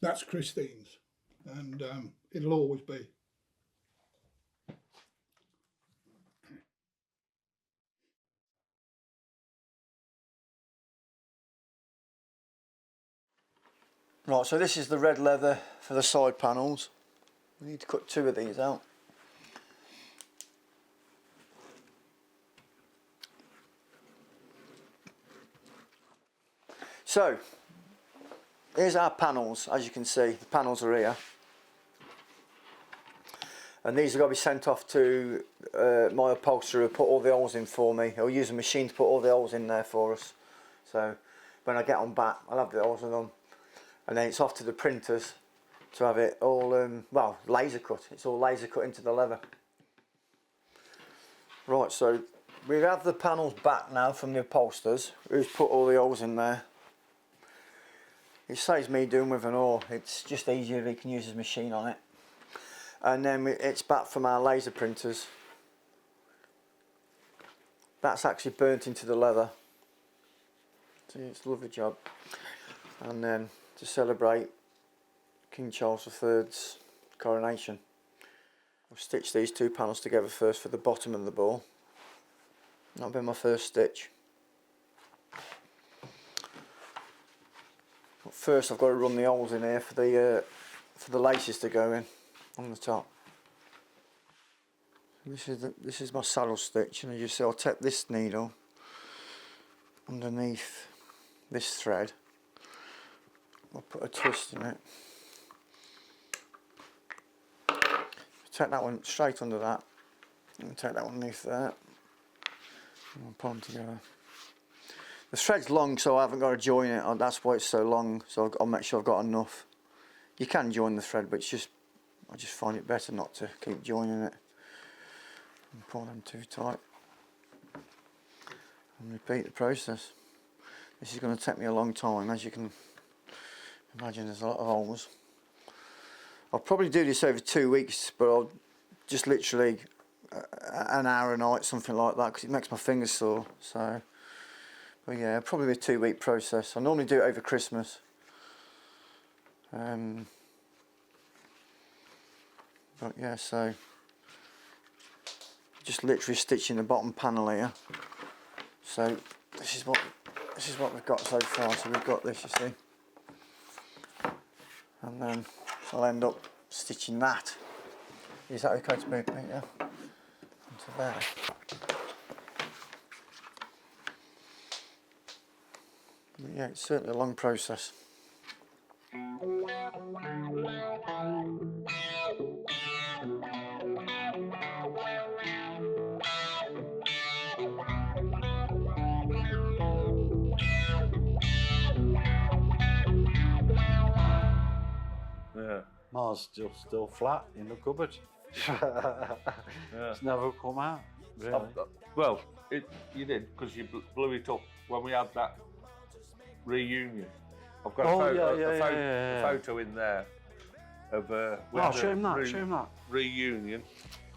that's Christine's, and it'll always be. Right, so this is the red leather for the side panels. We need to cut 2 of these out. So, here's our panels. As you can see, the panels are here. And these are going to be sent off to my upholsterer who put all the holes in for me. He'll use a machine to put all the holes in there for us. So, when I get on back, I'll have the holes in them. And then it's off to the printers to have it all, well, laser cut. It's all laser cut into the leather. Right, so we have the panels back now from the upholsterers who's put all the holes in there. It saves me doing with an oar. It's just easier if he can use his machine on it. And then it's back from our laser printers. That's actually burnt into the leather. See, it's a lovely job. And then to celebrate King Charles III's coronation, I've stitched these 2 panels together first for the bottom of the ball. That'll be my first stitch. But first I've got to run the holes in here for the laces to go in on the top. This is my saddle stitch, and as you see, I'll take this needle underneath this thread. I'll put a twist in it. Take that one straight under that, and take that one underneath that, and I'll put them together. The thread's long, so I haven't got to join it. That's why it's so long. So I'll make sure I've got enough. You can join the thread, but I just find it better not to keep joining it. And pull them too tight. And repeat the process. This is going to take me a long time, as you can imagine. There's a lot of holes. I'll probably do this over 2 weeks, but I'll just literally an hour a night, something like that, because it makes my fingers sore. So, but yeah, probably a 2-week process. I normally do it over Christmas. But yeah, so just literally stitching the bottom panel here. So this is what we've got so far. So we've got this, you see, and then I'll end up stitching that. Is that okay to move, yeah? Onto there. Yeah, it's certainly a long process. Yeah. Mine's still flat in the cupboard. It's never come out, really. Well, you did, because you blew it up when we had that reunion. I've got a photo in there of we had show him that. Reunion.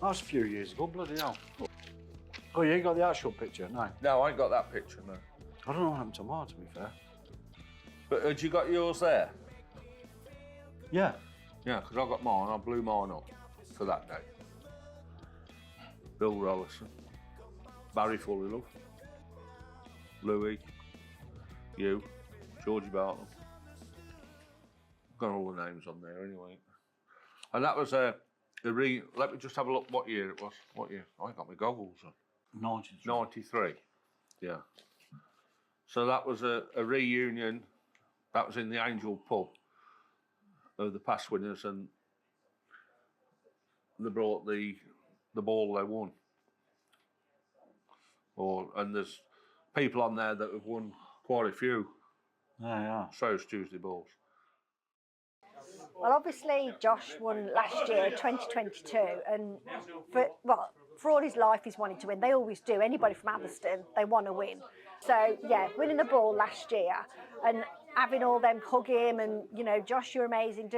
That was a few years ago, bloody hell. Oh, you ain't got the actual picture? No. No, I ain't got that picture, no. I don't know what happened to mine, to be fair. But had you got yours there? Yeah. Yeah, because I got mine. I blew mine up for that day. Bill Rollison, Barry Fullilove, Louis, you, Georgie Barton. Got all the names on there anyway. And that was let me just have a look what year it was. What year? I got my goggles on. 93. 93, yeah. So that was a reunion. That was in the Angel pub of the past winners, and they brought the ball they won. And there's people on there that have won quite a few Shrove Tuesday balls. Well, obviously, Josh won last year, 2022, and for all his life he's wanted to win. They always do. Anybody from Atherstone, they want to win. So, yeah, winning the ball last year and having all them hug him and, you know, Josh, you're amazing,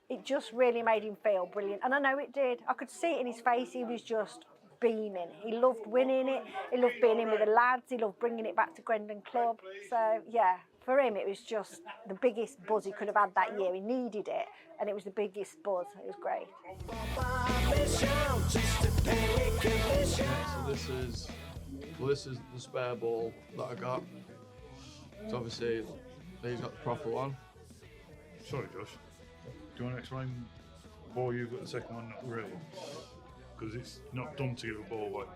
it just really made him feel brilliant. And I know it did. I could see it in his face. He was just beaming. He loved winning it. He loved being in with the lads. He loved bringing it back to Grendon Club. So, yeah, for him, it was just the biggest buzz he could have had that year. He needed it, and it was the biggest buzz. It was great. So this is the spare ball that I got. So obviously, he's got the proper one. Sorry, Josh. Do you want to explain why you've got the second one, not the real one? Because it's not done to give a ball away.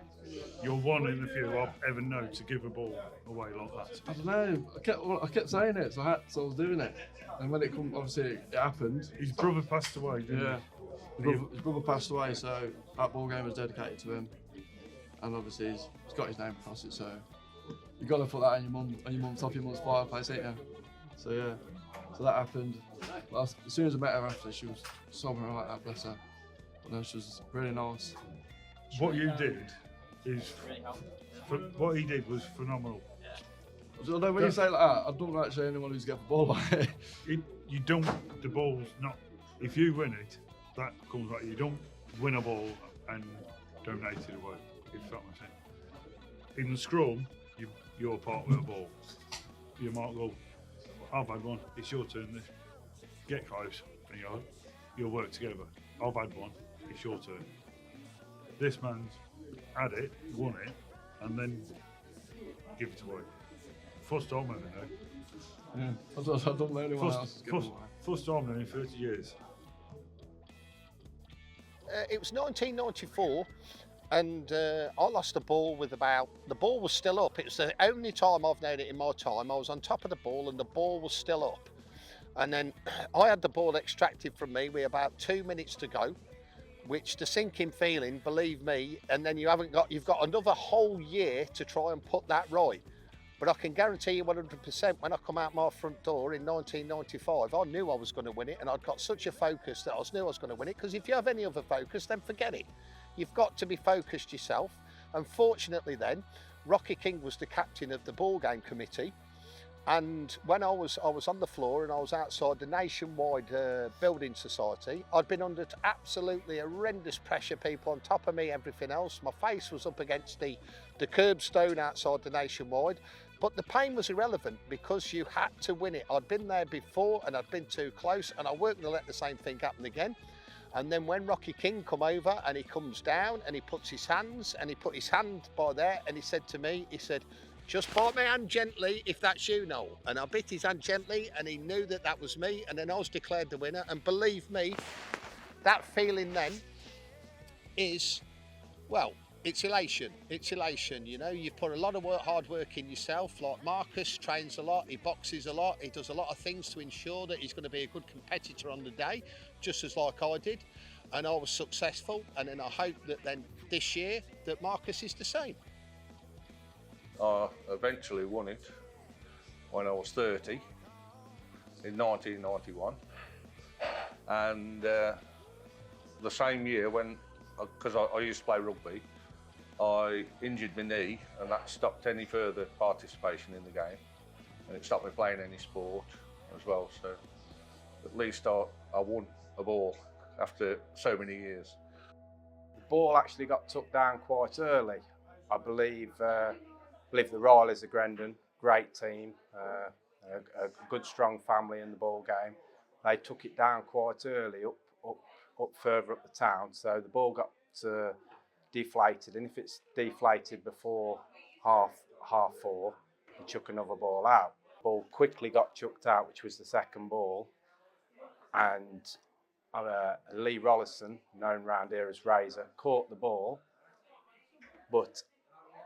You're one in the few I've ever known to give a ball away like that. I don't know. I kept saying it, so I was doing it. And when it come, obviously it happened. His brother passed away, didn't he? His brother passed away, so that ball game was dedicated to him. And obviously he's got his name across it, so you got to put that on your mum's top of your mum's fireplace, ain't you? So yeah, so that happened. Well, as soon as I met her after, she was sobbing like that, bless her. But no, she was really nice. What you did is, what he did was phenomenal. So when you say like that, I don't actually anyone who's got the ball away. You don't, the ball's not, if you win it, that comes like you don't win a ball and donate it away, if that makes sense. In the scrum, you're part with a ball. You might go, I've had one, it's your turn this. Get close, and you'll work together. I've had one, it's your turn. This man's had it, won it, and then give it away. First time I've ever known. Yeah, I don't know anyone else. First time in 30 years. It was 1994, and I lost the ball with the ball was still up. It was the only time I've known it in my time. I was on top of the ball and the ball was still up. And then I had the ball extracted from me with about 2 minutes to go, which the sinking feeling, believe me, and then you've got another whole year to try and put that right. But I can guarantee you 100% when I come out my front door in 1995, I knew I was going to win it, and I'd got such a focus that I knew I was going to win it, because if you have any other focus, then forget it. You've got to be focused yourself. And fortunately then, Rocky King was the captain of the ball game committee, and when I was on the floor and I was outside the nationwide building society, I'd been under absolutely horrendous pressure, people on top of me, everything else. My face was up against the curbstone outside the nationwide. But the pain was irrelevant because you had to win it. I'd been there before and I'd been too close, and I weren't going to let the same thing happen again. And then when Rocky King come over and he comes down and he puts his hands, and he put his hand by there, and he said to me, he said, "Just bite my hand gently if that's you, Noel." And I bit his hand gently, and he knew that that was me, and then I was declared the winner. And believe me, that feeling then is, well, It's elation. It's elation. You know, you put a lot of hard work in yourself. Like Marcus trains a lot, he boxes a lot, he does a lot of things to ensure that he's going to be a good competitor on the day, just as like I did. And I was successful. And then I hope that then this year that Marcus is the same. I eventually won it when I was 30 in 1991, and the same year when, because I used to play rugby, I injured my knee, and that stopped any further participation in the game, and it stopped me playing any sport as well. So at least I won a ball after so many years. The ball actually got took down quite early. I believe the Rileys of Grendon, great team, a good strong family in the ball game. They took it down quite early, up further up the town. So the ball got deflated, and if it's deflated before half 4, you chuck another ball out. The ball quickly got chucked out, which was the second ball, and Lee Rollison, known round here as Razor, caught the ball, but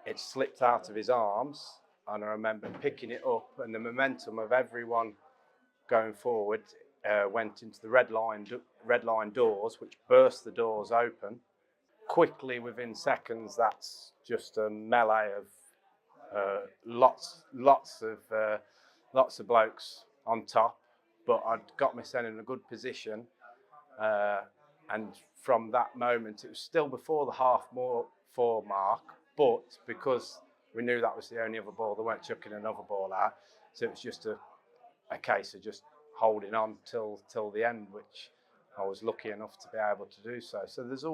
it slipped out of his arms, and I remember picking it up, and the momentum of everyone going forward went into the red line doors, which burst the doors open. Quickly, within seconds, that's just a melee of lots of blokes on top. But I'd got myself in a good position, and from that moment, it was still before the half-4 mark, but because we knew that was the only other ball, they weren't chucking another ball out, so it was just a case of just holding on till the end, which I was lucky enough to be able to do so. So there's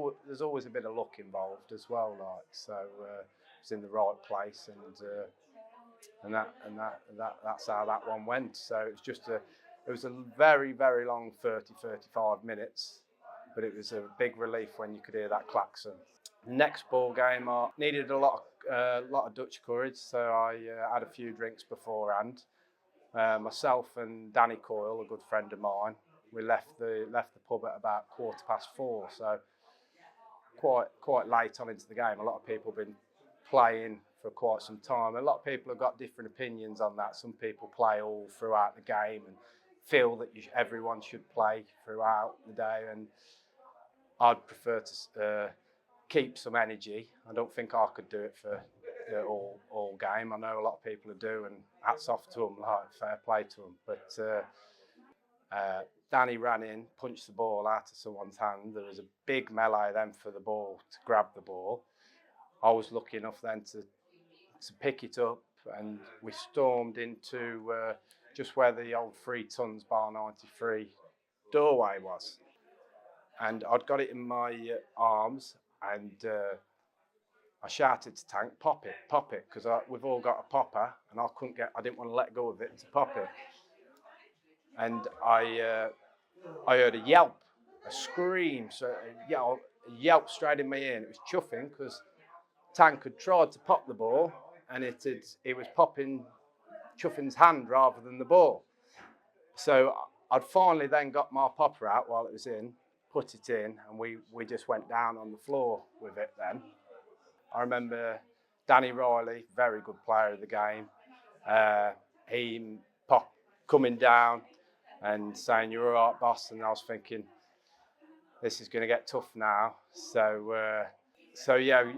always a bit of luck involved as well, like so. It was in the right place, and that's how that one went. So it was a very, very long 35 minutes, but it was a big relief when you could hear that klaxon. Next ball game, I needed a lot of Dutch courage, so I had a few drinks beforehand. Myself and Danny Coyle, a good friend of mine, we left the pub at about 4:15, so quite late on into the game. A lot of people have been playing for quite some time. A lot of people have got different opinions on that. Some people play all throughout the game and feel that everyone should play throughout the day, and I'd prefer to keep some energy. I don't think I could do it for all game. I know a lot of people who do, and hats off to them, like fair play to them. But Danny ran in, punched the ball out of someone's hand. There was a big melee then for the ball, to grab the ball. I was lucky enough then to pick it up, and we stormed into just where the old 3 Tons Bar 93 doorway was. And I'd got it in my arms, and I shouted to Tank, pop it, because we've all got a popper, and I didn't want to let go of it to pop it. And I heard a yelp, a scream, so a yelp straight in my ear, and it was chuffing because Tank had tried to pop the ball, and it was popping Chuffin's hand rather than the ball. So I'd finally then got my popper out while it was in, put it in, and we just went down on the floor with it then. I remember Danny Riley, very good player of the game, he coming down and saying, "You're all right, boss," and I was thinking, this is going to get tough now. So yeah,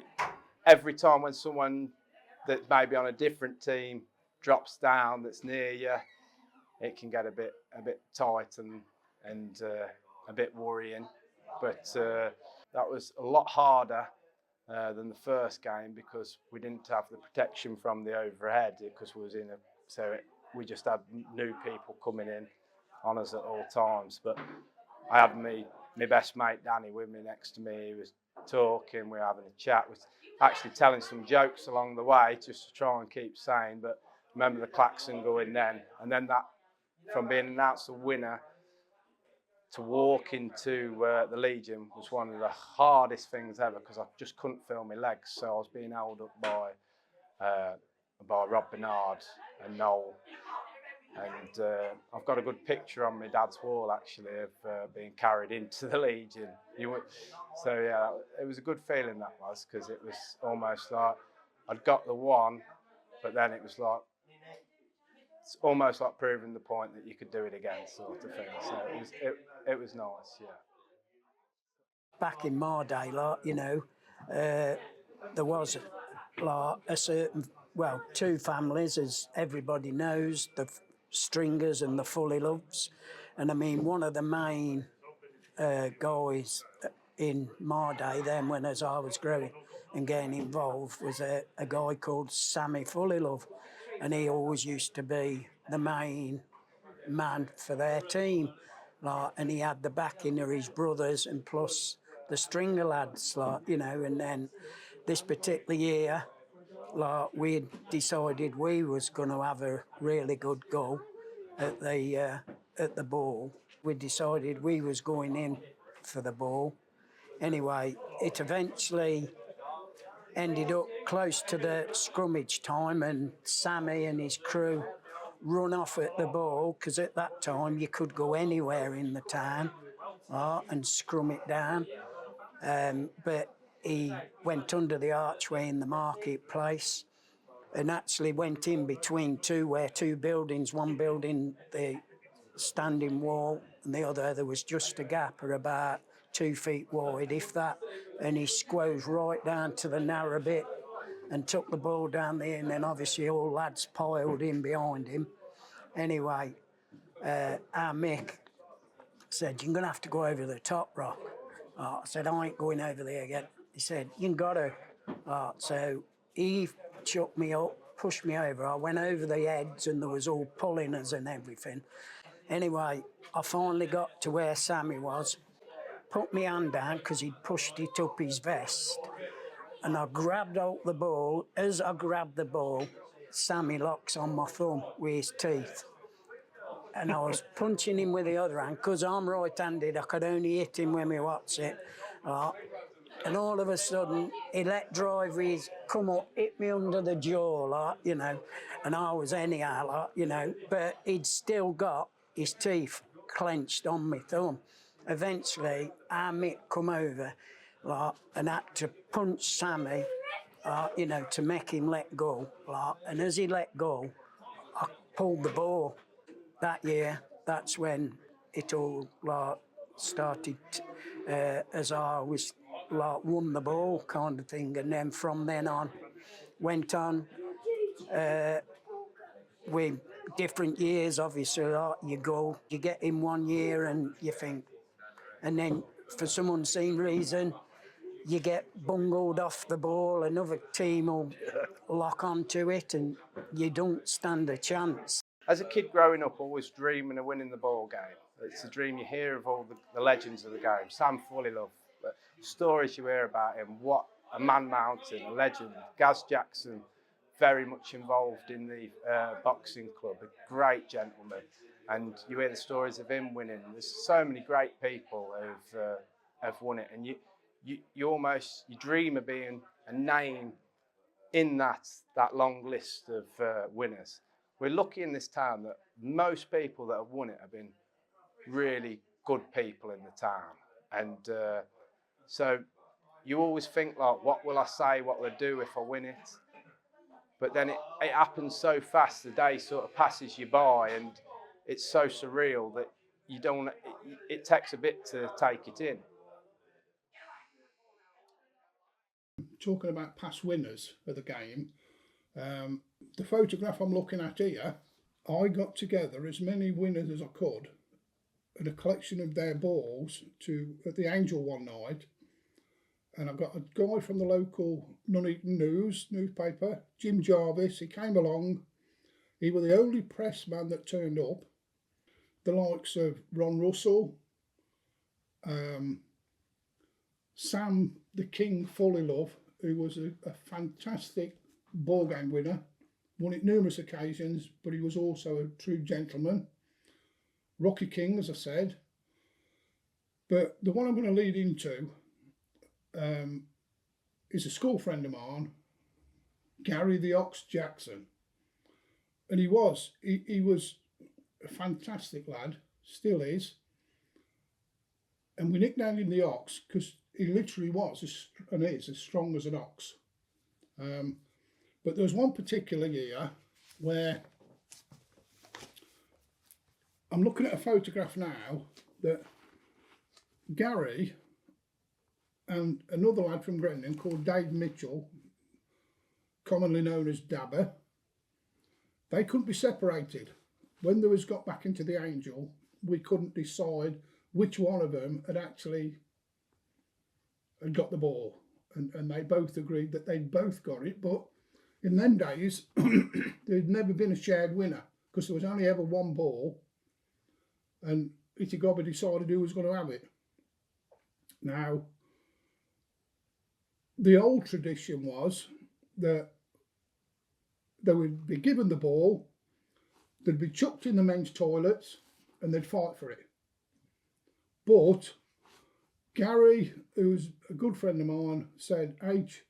every time when someone that may be on a different team drops down that's near you, it can get a bit tight and a bit worrying. But that was a lot harder than the first game because we didn't have the protection from the overhead because we just had new people coming in on us at all times. But I had my best mate Danny with me next to me. He was talking, we were having a chat, was actually telling some jokes along the way just to try and keep sane. But remember the klaxon going then, and then that from being announced a winner to walk into the Legion was one of the hardest things ever because I just couldn't feel my legs. So I was being held up by Rob Bernard and Noel And I've got a good picture on my dad's wall actually of being carried into the Legion. So yeah, it was a good feeling that was, because it was almost like I'd got the one, but then it was like, it's almost like proving the point that you could do it again, sort of thing. So it was nice, yeah. Back in my day, like, you know, there was like a certain, well, two families, as everybody knows, the Stringers and the Fully Loves. And I mean, one of the main guys in my day then, when as I was growing and getting involved, was a guy called Sammy Fullylove, and he always used to be the main man for their team, like, and he had the backing of his brothers and plus the Stringer lads, like, you know. And then this particular year, like, we decided we was going to have a really good go at the ball. We decided we was going in for the ball. Anyway, it eventually ended up close to the scrummage time, and Sammy and his crew run off at the ball, because at that time you could go anywhere in the town and scrum it down. But he went under the archway in the marketplace and actually went in between two buildings, one building, the standing wall, and the other, there was just a gap of about 2 feet wide, if that, and he squoze right down to the narrow bit and took the ball down there, and then obviously all lads piled in behind him. Anyway, our Mick said, "You're going to have to go over the top rock." I said, "I ain't going over there again." He said, "You got to." So he chucked me up, pushed me over. I went over the edge and there was all pulling us and everything. Anyway, I finally got to where Sammy was, put my hand down because he'd pushed it up his vest, and I grabbed out the ball. As I grabbed the ball, Sammy locks on my thumb with his teeth. And I was punching him with the other hand, because I'm right-handed, I could only hit him when we watch it. And all of a sudden, he let drive his come up, hit me under the jaw, like, you know, and I was anyhow, like, you know, but he'd still got his teeth clenched on my thumb. Eventually, our Mick come over, like, and had to punch Sammy, you know, to make him let go, like, and as he let go, I pulled the ball. That year, that's when it all, like, started, as I was, like, won the ball kind of thing, and then from then on, went on with different years, obviously, like, you get in one year and you think, and then for some unseen reason, you get bungled off the ball, another team will lock onto it and you don't stand a chance. As a kid growing up, always dreaming of winning the ball game. It's a dream you hear of all the legends of the game. Sam Fullylove, but stories you hear about him, what a man mountain, a legend. Gaz Jackson, very much involved in the boxing club, a great gentleman. And you hear the stories of him winning. There's so many great people who've have won it, and you almost dream of being a name in that long list of winners. We're lucky in this town that most people that have won it have been really good people in the town. And so you always think, like, what will I say, what will I do if I win it? But then it happens so fast, the day sort of passes you by, and it's so surreal that you don't, it takes a bit to take it in. Talking about past winners of the game, the photograph I'm looking at here, I got together as many winners as I could and a collection of their balls at the Angel one night, and I got a guy from the local Nuneaton newspaper, Jim Jarvis. He came along. He was the only press man that turned up. The likes of Ron Russell, Sam the King Fullylove, who was a fantastic ball game winner, won it numerous occasions, but he was also a true gentleman. Rocky King, as I said. But the one I'm going to lead into is a school friend of mine, Gary the Ox Jackson. And he was a fantastic lad, still is. And we nicknamed him the Ox because he literally was, and is, as strong as an ox. But there was one particular year where I'm looking at a photograph now that Gary and another lad from Grendon called Dave Mitchell, commonly known as Dabber, they couldn't be separated. When they was got back into the Angel, we couldn't decide which one of them had got the ball. And they both agreed that they'd both got it, but in them days, there'd never been a shared winner because there was only ever one ball, and Itty-Gobby decided who was going to have it. Now, the old tradition was that they would be given the ball, they'd be chucked in the men's toilets, and they'd fight for it. But Gary, who's a good friend of mine, said, H,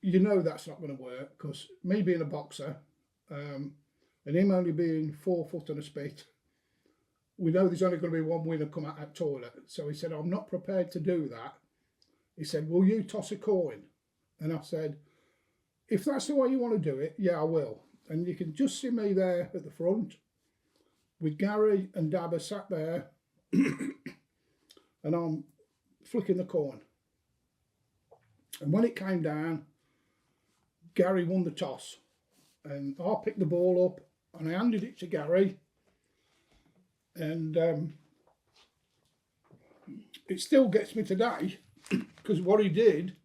you know that's not going to work, because me being a boxer and him only being 4 foot and a spit, we know there's only going to be one winner come out that toilet. So he said, I'm not prepared to do that. He said, will you toss a coin? And I said, if that's the way you want to do it, yeah, I will. And you can just see me there at the front with Gary and Dabber sat there and I'm flicking the coin. And when it came down, Gary won the toss. And I picked the ball up and I handed it to Gary. And it still gets me today because what he did,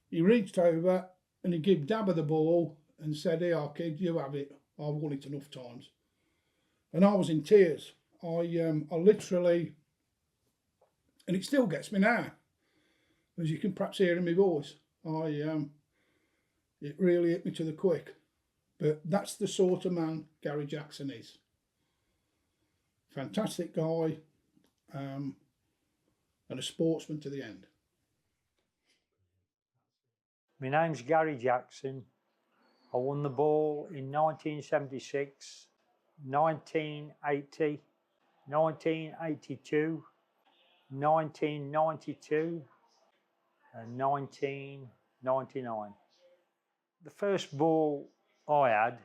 he reached over and he gave Dabber the ball and said, here, kid, you have it. I've won it enough times. And I was in tears. I literally, and it still gets me now, as you can perhaps hear in my voice. It really hit me to the quick. But that's the sort of man Gary Jackson is. Fantastic guy, and a sportsman to the end. My name's Gary Jackson. I won the ball in 1976, 1980, 1982, 1992 and 1999. The first ball I had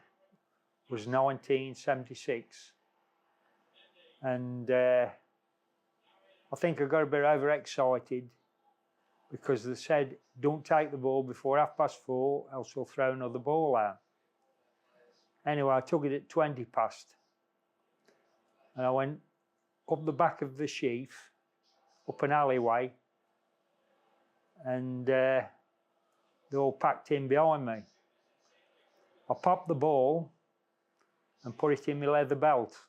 was 1976, and I think I got a bit overexcited because they said don't take the ball before 4:30 else we'll throw another ball out. Anyway, I took it at 20 past and I went up the back of the sheaf, up an alleyway, and they all packed in behind me. I popped the ball and put it in my leather belt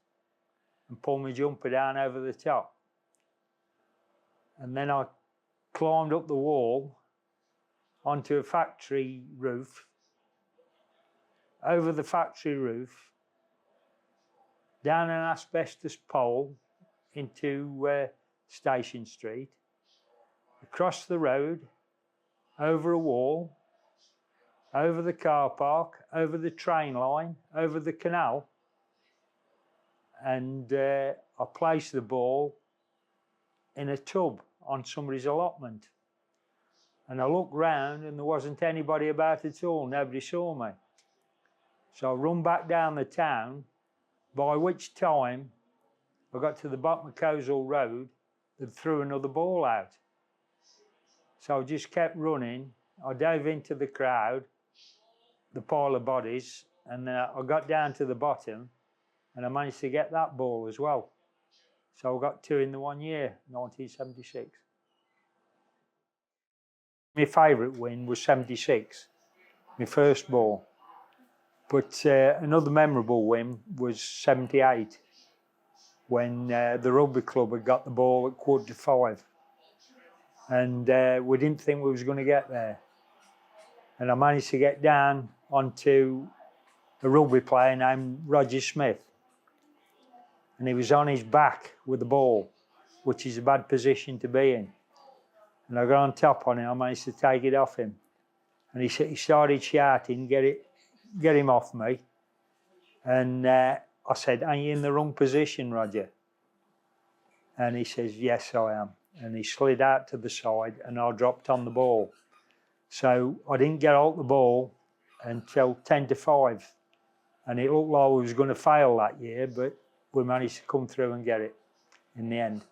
and pulled my jumper down over the top. And then I climbed up the wall onto a factory roof, over the factory roof, down an asbestos pole into Station Street, across the road, over a wall, over the car park, over the train line, over the canal, and I placed the ball in a tub on somebody's allotment. And I looked round and there wasn't anybody about at all, nobody saw me. So I run back down the town, by which time I got to the bottom of Cosall Road and threw another ball out. So I just kept running. I dove into the crowd, the pile of bodies, and then I got down to the bottom and I managed to get that ball as well. So I got 2 in the 1 year, 1976. My favourite win was 76, my first ball. But another memorable win was 78, when the rugby club had got the ball at 4:45. And we didn't think we was going to get there. And I managed to get down onto a rugby player named Roger Smith. And he was on his back with the ball, which is a bad position to be in. And I got on top on him, I managed to take it off him. And he started shouting, get him off me. And I said, "Are you in the wrong position, Roger?" And he says, "Yes, I am." And he slid out to the side and I dropped on the ball. So I didn't get out the ball until 10 to 5. And it looked like we was going to fail that year, but we managed to come through and get it in the end.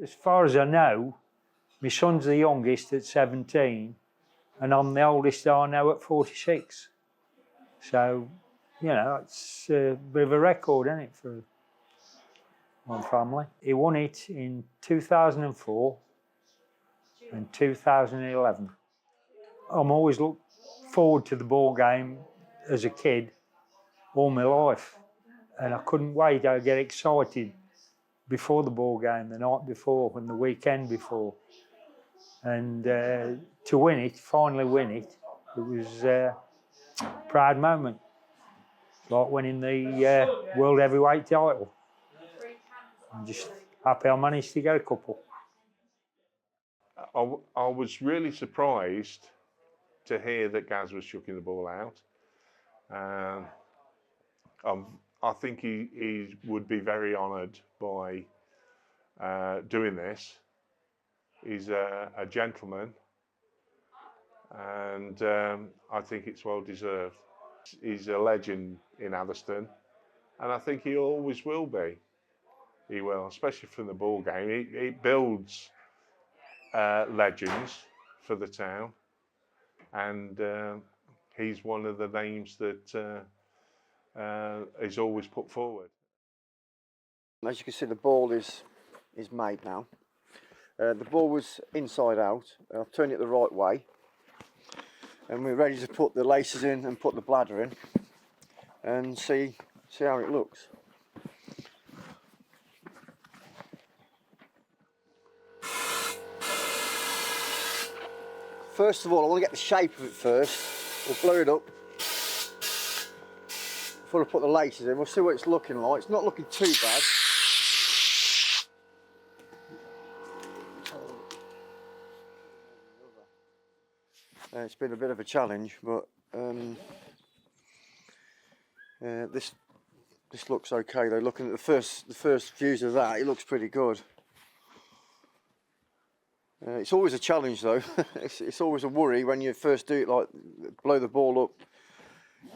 As far as I know, my son's the youngest at 17, and I'm the oldest I know at 46. So, you know, it's a bit of a record, isn't it, for one family. He won it in 2004 and 2011. I'm always looked forward to the ball game as a kid all my life, and I couldn't wait. I'd get excited before the ball game, the night before and the weekend before. And to win it, finally win it, it was a proud moment. Like winning the World Heavyweight title. I'm just happy I managed to get a couple. I was really surprised to hear that Gaz was chucking the ball out. I think he would be very honoured by doing this. He's a gentleman, and I think it's well deserved. He's a legend in Atherstone, and I think he always will be. He will, especially from the ball game. It builds legends for the town, and he's one of the names that is always put forward. As you can see, the ball is made now. The ball was inside out. I've turned it the right way, and we're ready to put the laces in and put the bladder in and see how it looks. First of all, I want to get the shape of it first. We'll blow it up before I put the laces in. We'll see what it's looking like. It's not looking too bad. It's been a bit of a challenge, but this looks okay though. Looking at the first views of that, it looks pretty good. It's always a challenge though. it's always a worry when you first do it, like blow the ball up.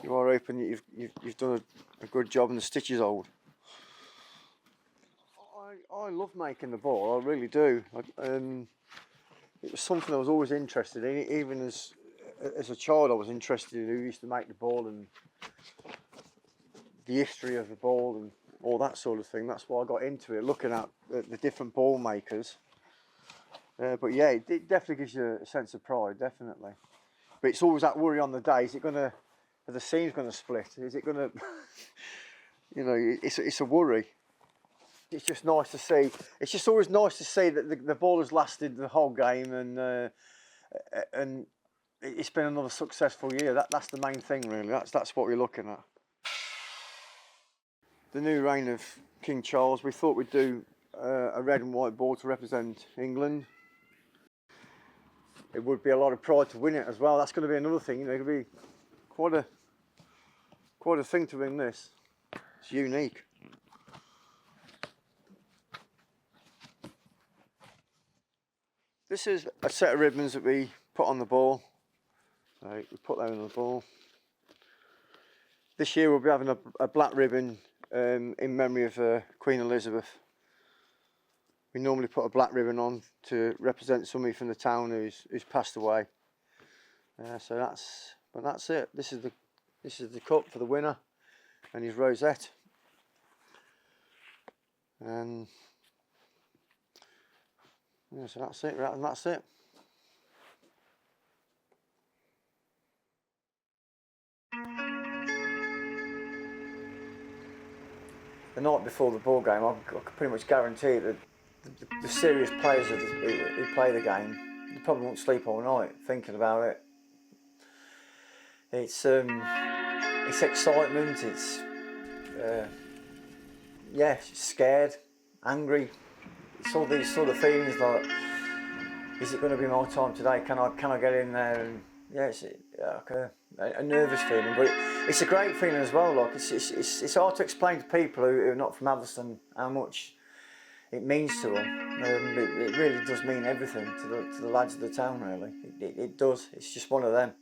You are hoping you've done a good job and the stitches hold. I love making the ball, I really do. It was something I was always interested in. Even as a child, I was interested in who used to make the ball and the history of the ball and all that sort of thing. That's why I got into it, looking at the different ball makers. But yeah, it definitely gives you a sense of pride, definitely. But it's always that worry on the day: is it are the seams going to split? Is it going to, you know, it's a worry. It's just nice to see. It's just always nice to see that the ball has lasted the whole game, and it's been another successful year. That's the main thing, really. That's what we're looking at. The new reign of King Charles, we thought we'd do a red and white ball to represent England. It would be a lot of pride to win it as well. That's going to be another thing. You know, it'll be quite a thing to win this. It's unique. This is a set of ribbons that we put on the ball. So we put that on the ball. This year we'll be having a black ribbon in memory of Queen Elizabeth. We normally put a black ribbon on to represent somebody from the town who's passed away. So that's it. This is the cup for the winner and his rosette. And yeah, so that's it, and that's it. The night before the ball game, I can pretty much guarantee that the serious players who play the game, they probably won't sleep all night thinking about it. It's excitement. It's scared, angry. It's all these sort of feelings like, is it going to be my time today? Can I get in there? And yeah, a nervous feeling, but it's a great feeling as well. Like it's hard to explain to people who are not from Atherstone how much it means to them. It really does mean everything to the lads of the town. Really, it does. It's just one of them.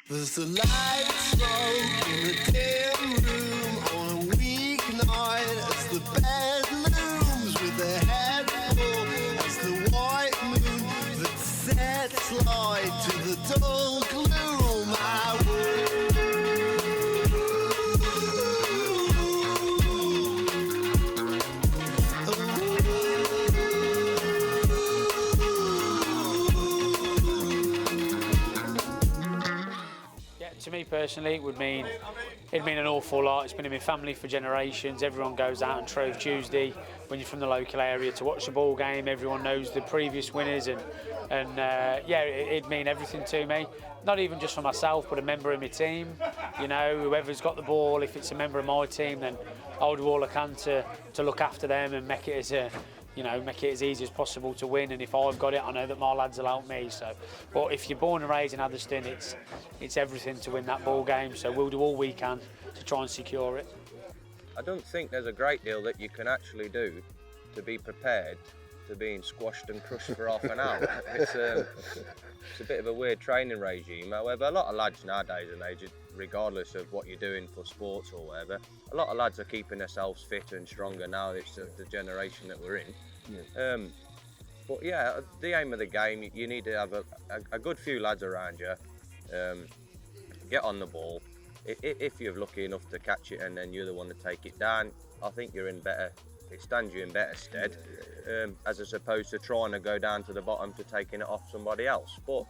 There's the lights low in the dim room on a weeknight as the bed looms with the head full as the white moon that sets light to the dull gloom. To me personally, it'd mean an awful lot. It's been in my family for generations. Everyone goes out on Shrove Tuesday when you're from the local area to watch the ball game. Everyone knows the previous winners, and yeah, it'd mean everything to me. Not even just for myself, but a member of my team. You know, whoever's got the ball, if it's a member of my team, then I'll do all I can to look after them and make it as easy as possible to win. And if I've got it, I know that my lads will help me. So, but if you're born and raised in Atherstone, it's everything to win that ball game. So we'll do all we can to try and secure it. I don't think there's a great deal that you can actually do to be prepared to being squashed and crushed for half an hour. It's a bit of a weird training regime. However, a lot of lads nowadays and age, regardless of what you're doing for sports or whatever, a lot of lads are keeping themselves fitter and stronger now. It's the generation that we're in. Yeah. But yeah, the aim of the game, you need to have a good few lads around you. Get on the ball. If you're lucky enough to catch it and then you're the one to take it down, I think it stands you in better stead, as opposed to trying to go down to the bottom to taking it off somebody else. But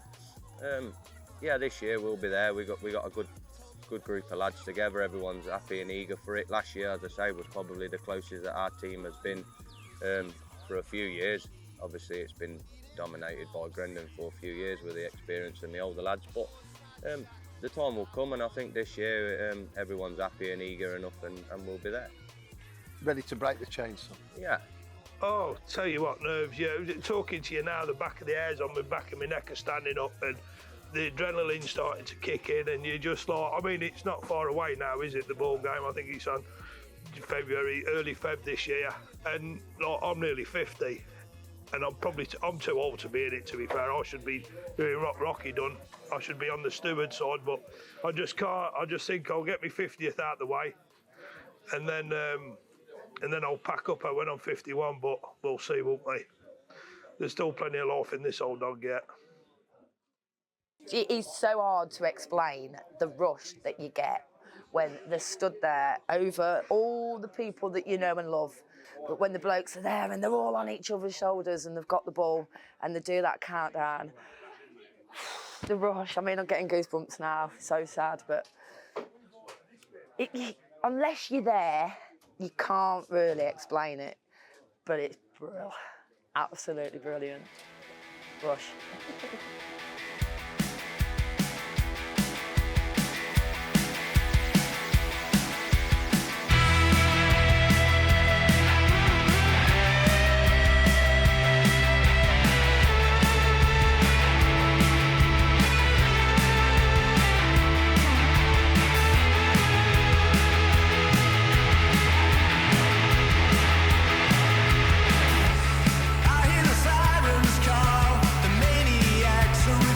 yeah, this year we'll be there. We got a good group of lads together. Everyone's happy and eager for it. Last year, as I say, was probably the closest that our team has been for a few years. Obviously, it's been dominated by Grendon for a few years with the experience and the older lads. But the time will come, and I think this year everyone's happy and eager enough, and we'll be there. Ready to break the chain, son? Yeah. Oh, tell you what, nerves, yeah. Talking to you now, the back of the hairs on the back of my neck are standing up, and the adrenaline's starting to kick in, and you're just like, I mean, it's not far away now, is it, the ball game? I think it's on February, early Feb this year, and like, I'm nearly 50, and I'm too old to be in it, to be fair. I should be doing what Rocky done. I should be on the steward side, but I just can't. I just think I'll get my 50th out the way, and then I'll pack up when I'm 51, but we'll see, won't we? There's still plenty of life in this old dog yet. It is so hard to explain the rush that you get when they're stood there over all the people that you know and love. But when the blokes are there and they're all on each other's shoulders and they've got the ball and they do that countdown, the rush, I mean, I'm getting goosebumps now, so sad, but unless you're there, you can't really explain it, but it's brilliant, absolutely brilliant. Rush. I hear the sirens call, the maniacs are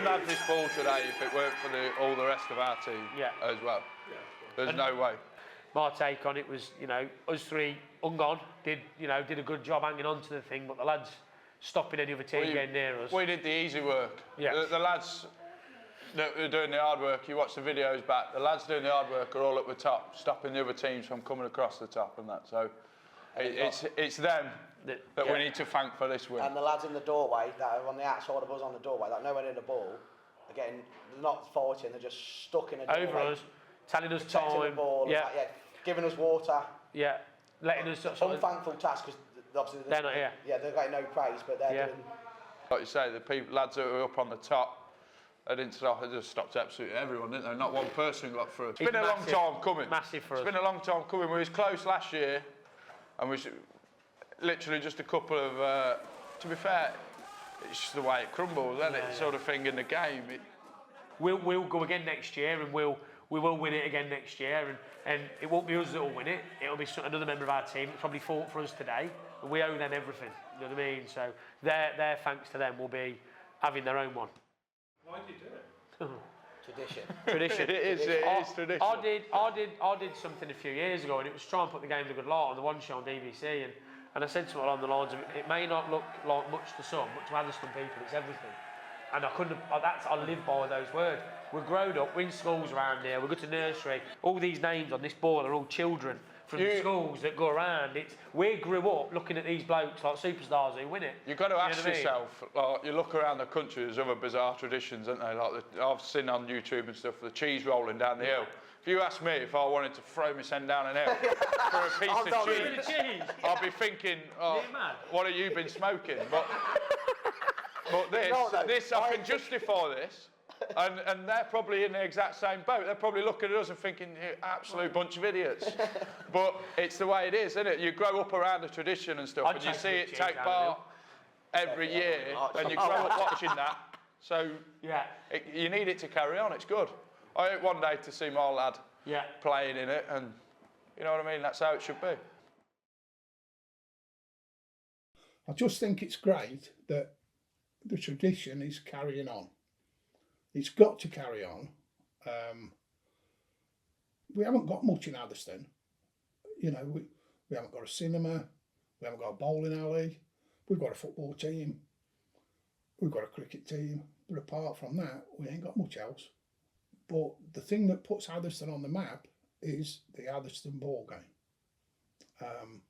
wouldn't have this ball today if it weren't for all the rest of our team as well. There's no way. My take on it was, you know, us three, ungone, did a good job hanging on to the thing, but the lads stopping any other team getting near us. We did the easy work. Yeah. The lads that were doing the hard work, you watch the videos back, the lads doing the hard work are all at the top, stopping the other teams from coming across the top and that. So it's them that we need to thank for this win. And the lads in the doorway that are on the outside of us on the doorway, that know where the ball, again, they're not fighting, they're just stuck in a doorway. Over us, telling us protecting time. the ball, giving us water. Yeah, letting us sort of... Unthankful task, because obviously they're not here. Yeah, they're getting no praise, but they're doing... Like you say, the lads that were up on the top, they didn't stop, they just stopped absolutely everyone, didn't they? Not one person got through. It's been a long time coming. Massive for us. It's been a long time coming. We was close last year, and we literally just a couple of, to be fair, it's just the way it crumbles, isn't it? Sort of thing in the game. We'll go again next year, and we will win it again next year, and it won't be us that will win it. It'll be another member of our team that probably fought for us today, and we owe them everything. You know what I mean? So their thanks to them will be having their own one. Why do you do it? Tradition. It is tradition. I did something a few years ago, and it was try and put the game to good light on the one show on BBC, and I said something along the lines of, it may not look like much to some, but to Atherstone people, it's everything. And I live by those words. We're grown up, we're in schools around here, we go to nursery. All these names on this ball are all children from schools that go around. We grew up looking at these blokes like superstars who win it. You've got to ask yourself, like, you look around the country, there's other bizarre traditions, aren't there? Like I've seen on YouTube and stuff, the cheese rolling down the hill. If you ask me if I wanted to throw my son down an hill for a piece of cheese, I'd be thinking, oh, what have you been smoking? But this, I can justify this. And they're probably in the exact same boat. They're probably looking at us and thinking, you absolute bunch of idiots. But it's the way it is, isn't it? You grow up around the tradition and stuff, and you see it take part every year, and you grow up watching that. So you need it to carry on. It's good. I hope one day to see my lad playing in it, and you know what I mean? That's how it should be. I just think it's great that the tradition is carrying on. It's got to carry on. We haven't got much in Atherstone. You know, we haven't got a cinema, we haven't got a bowling alley, we've got a football team, we've got a cricket team, but apart from that, we ain't got much else. But the thing that puts Atherstone on the map is the Atherstone Ball Game.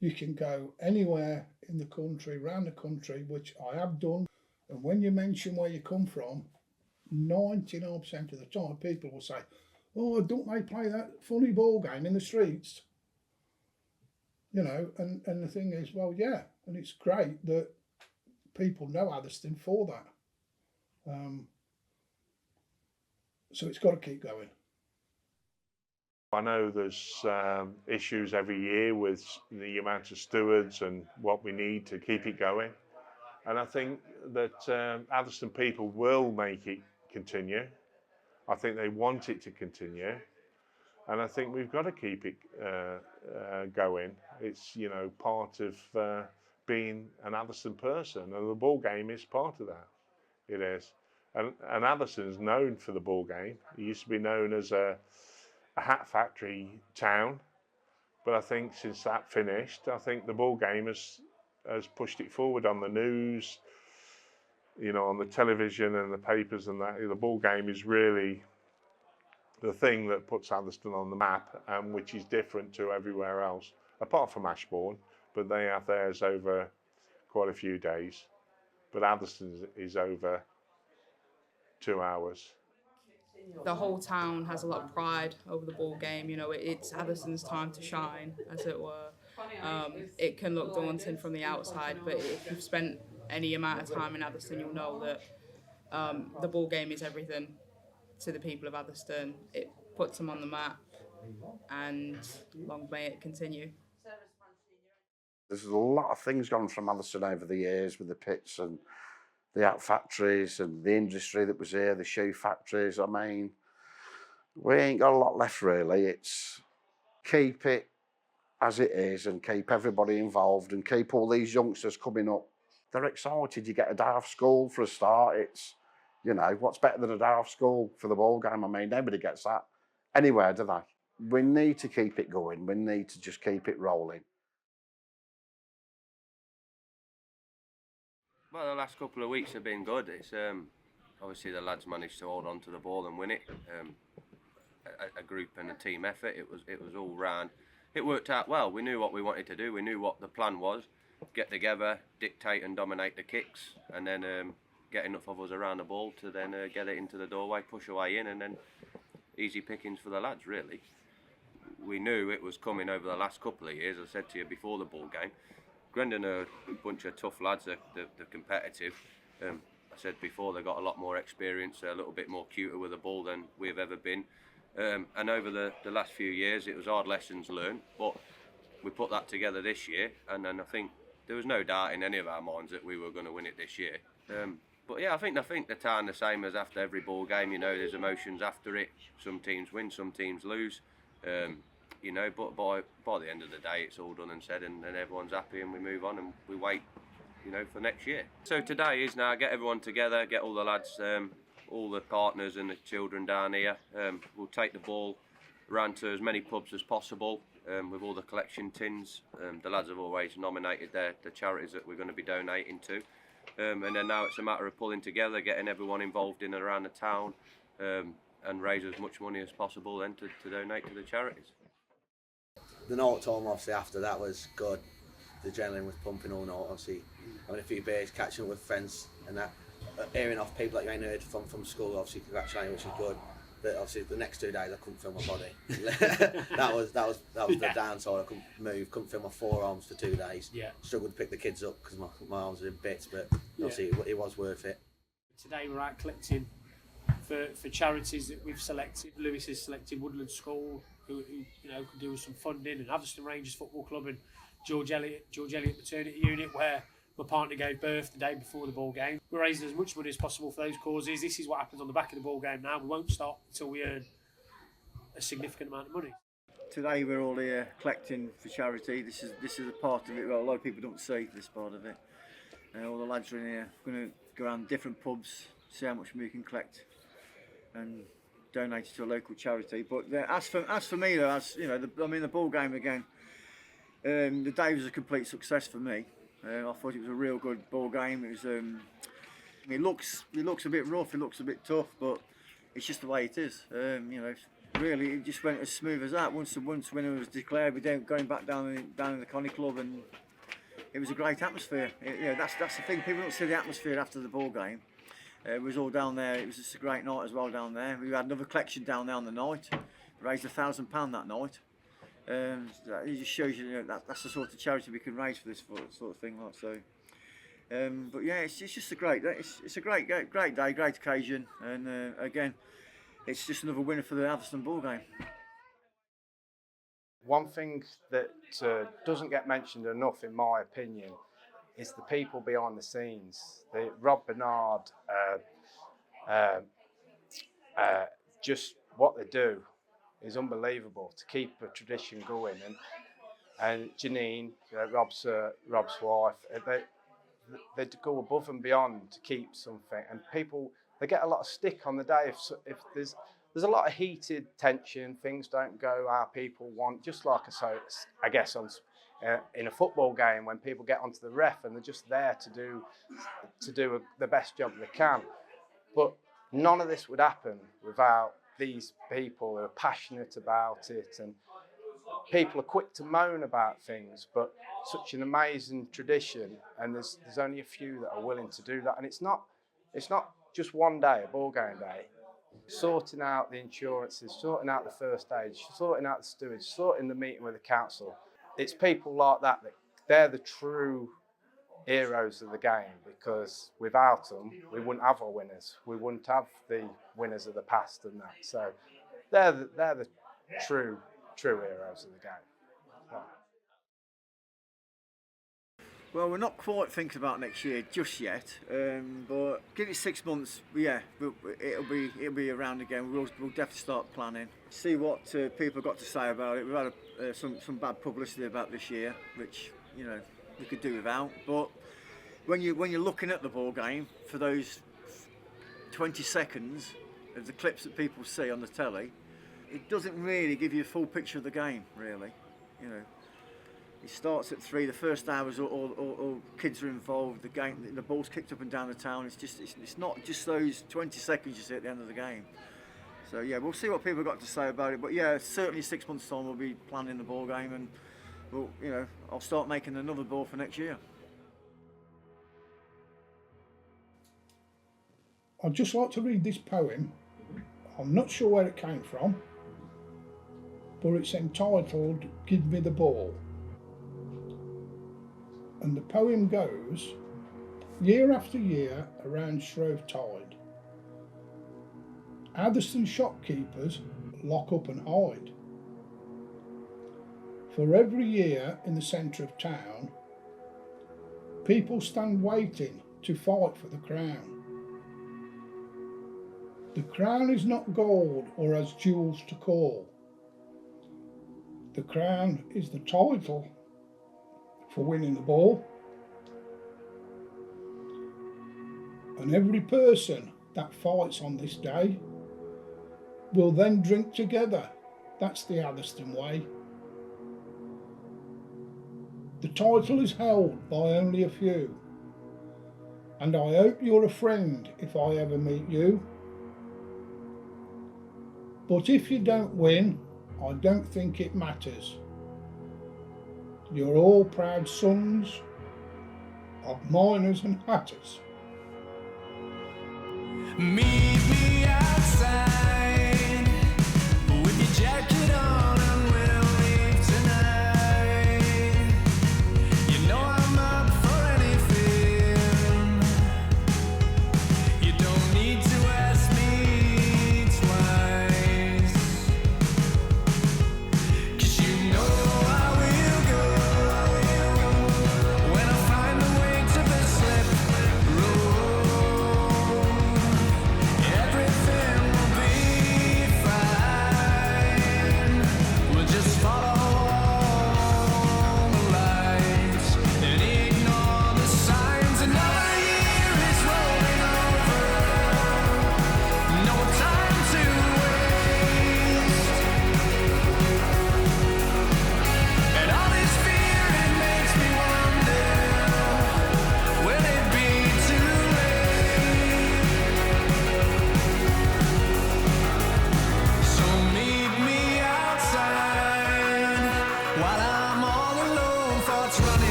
You can go anywhere in the country, around the country, which I have done, and when you mention where you come from, 99% of the time people will say, oh, don't they play that funny ball game in the streets? You know, and the thing is, well, yeah, and it's great that people know Atherstone for that. So it's got to keep going. I know there's issues every year with the amount of stewards and what we need to keep it going. And I think that Atherstone people will make it continue. I think they want it to continue. And I think we've got to keep it going. It's, you know, part of being an Atherstone person, and the ball game is part of that. It is. And Atherstone's known for the ball game. It used to be known as a hat factory town, but I think since that finished, I think the ball game has pushed it forward on the news, you know, on the television and the papers and that. The ball game is really the thing that puts Atherstone on the map, which is different to everywhere else, apart from Ashbourne, but they have theirs over quite a few days. But Atherstone is over 2 hours. The whole town has a lot of pride over the ball game. You know, it's Atherstone's time to shine, as it were. It can look daunting from the outside, but if you've spent any amount of time in Atherstone, you'll know that the ball game is everything to the people of Atherstone. It puts them on the map, and long may it continue. There's a lot of things gone from Atherstone over the years with the pits and the hat factories and the industry that was here, the shoe factories. I mean, we ain't got a lot left really. It's keep it as it is and keep everybody involved and keep all these youngsters coming up. They're excited. You get a day off school for a start. You know, what's better than a day off school for the ball game? I mean, nobody gets that anywhere, do they? We need to keep it going. We need to just keep it rolling. Well, the last couple of weeks have been good. It's obviously the lads managed to hold on to the ball and win it. A group and a team effort. It was all round. It worked out well. We knew what we wanted to do. We knew what the plan was. Get together, dictate and dominate the kicks, and then get enough of us around the ball to then get it into the doorway, push away in, and then easy pickings for the lads, really. We knew it was coming over the last couple of years. I said to you before the ball game, Grendon are a bunch of tough lads. They're competitive. I said before, they've got a lot more experience, a little bit more cuter with the ball than we've ever been. And over the last few years, it was hard lessons learned, but we put that together this year, and then I think there was no doubt in any of our minds that we were going to win it this year. But yeah, I think the town the same as after every ball game. You know, there's emotions after it. Some teams win, some teams lose. You know, but by the end of the day, it's all done and said, and everyone's happy, and we move on and we wait, you know, for next year. So today is now get everyone together, get all the lads, all the partners and the children down here. We'll take the ball around to as many pubs as possible with all the collection tins. The lads have always nominated the charities that we're going to be donating to. And then now it's a matter of pulling together, getting everyone involved in and around the town, and raise as much money as possible then to donate to the charities. The night time obviously after that was good. The adrenaline was pumping all night, obviously having a few beers, catching up with friends and that. Hearing off people that you ain't heard from school, obviously congratulating, which is good. But obviously the next 2 days I couldn't feel my body. that was the downside. I couldn't move, couldn't feel my forearms for 2 days. Yeah. Struggled to pick the kids up because my arms were in bits, but obviously it was worth it. Today we're out collecting for charities that we've selected. Lewis has selected Woodland School, who you know could do with some funding, and Atherstone Rangers Football Club and George Eliot Maternity Unit, where my partner gave birth the day before the ball game. We're raising as much money as possible for those causes. This is what happens on the back of the ball game now. We won't stop until we earn a significant amount of money. Today we're all here collecting for charity. This is a part of it. Well, a lot of people don't see this part of it. All the lads are in here. We're going to go around different pubs, see how much we can collect, and donate it to a local charity. But as for me though, the ball game again. The day was a complete success for me. I thought it was a real good ball game. It was. It looks a bit rough. It looks a bit tough, but it's just the way it is. Really, it just went as smooth as that. Once winner was declared, we going back down in the Connie Club, and it was a great atmosphere. That's the thing. People don't see the atmosphere after the ball game. It was all down there. It was just a great night as well down there. We had another collection down there on the night. We raised £1,000 that night. It just shows you that's the sort of charity we can raise for this sort of thing. Like so. But yeah, it's just a great day. It's a great day, great occasion, and again, it's just another winner for the Atherstone Ball Game. One thing that doesn't get mentioned enough, in my opinion, is the people behind the scenes. Rob Bernard, just what they do is unbelievable to keep a tradition going. And Janine, Rob's wife, they go above and beyond to keep something. And people, they get a lot of stick on the day if there's a lot of heated tension, things don't go how people want, just like I guess in a football game when people get onto the ref and they're just there to do the best job they can. But none of this would happen without these people who are passionate about it, and people are quick to moan about things, but such an amazing tradition, and there's only a few that are willing to do that. And it's not just one day, a ball game day. Sorting out the insurances, sorting out the first aid, sorting out the stewards, sorting the meeting with the council. It's people like that they're the true heroes of the game, because without them, we wouldn't have our winners. We wouldn't have the winners of the past and that. So they're the true heroes of the game. Yeah. Well, we're not quite thinking about next year just yet, but give it 6 months. Yeah, it'll be around again. We'll definitely start planning. See what people have got to say about it. We've had some bad publicity about this year, which we could do without. But when you're looking at the ball game for those 20 seconds of the clips that people see on the telly, it doesn't really give you a full picture of the game, really. You know, it starts at 3. The first hours, all kids are involved. The ball's kicked up and down the town. It's not just those 20 seconds you see at the end of the game. So yeah, we'll see what people have got to say about it. But yeah, certainly 6 months' time we'll be planning the ball game, and I'll start making another ball for next year. I'd just like to read this poem. I'm not sure where it came from, but it's entitled "Give Me the Ball." And the poem goes, year after year around Shrove Tide, Atherstone shopkeepers lock up and hide. For every year in the centre of town, people stand waiting to fight for the crown. The crown is not gold or has jewels to call. The crown is the title for winning the ball. And every person that fights on this day will then drink together. That's the Atherstone way. The title is held by only a few, and I hope you're a friend if I ever meet you. But if you don't win, I don't think it matters. You're all proud sons of miners and hatters. Meet me outside.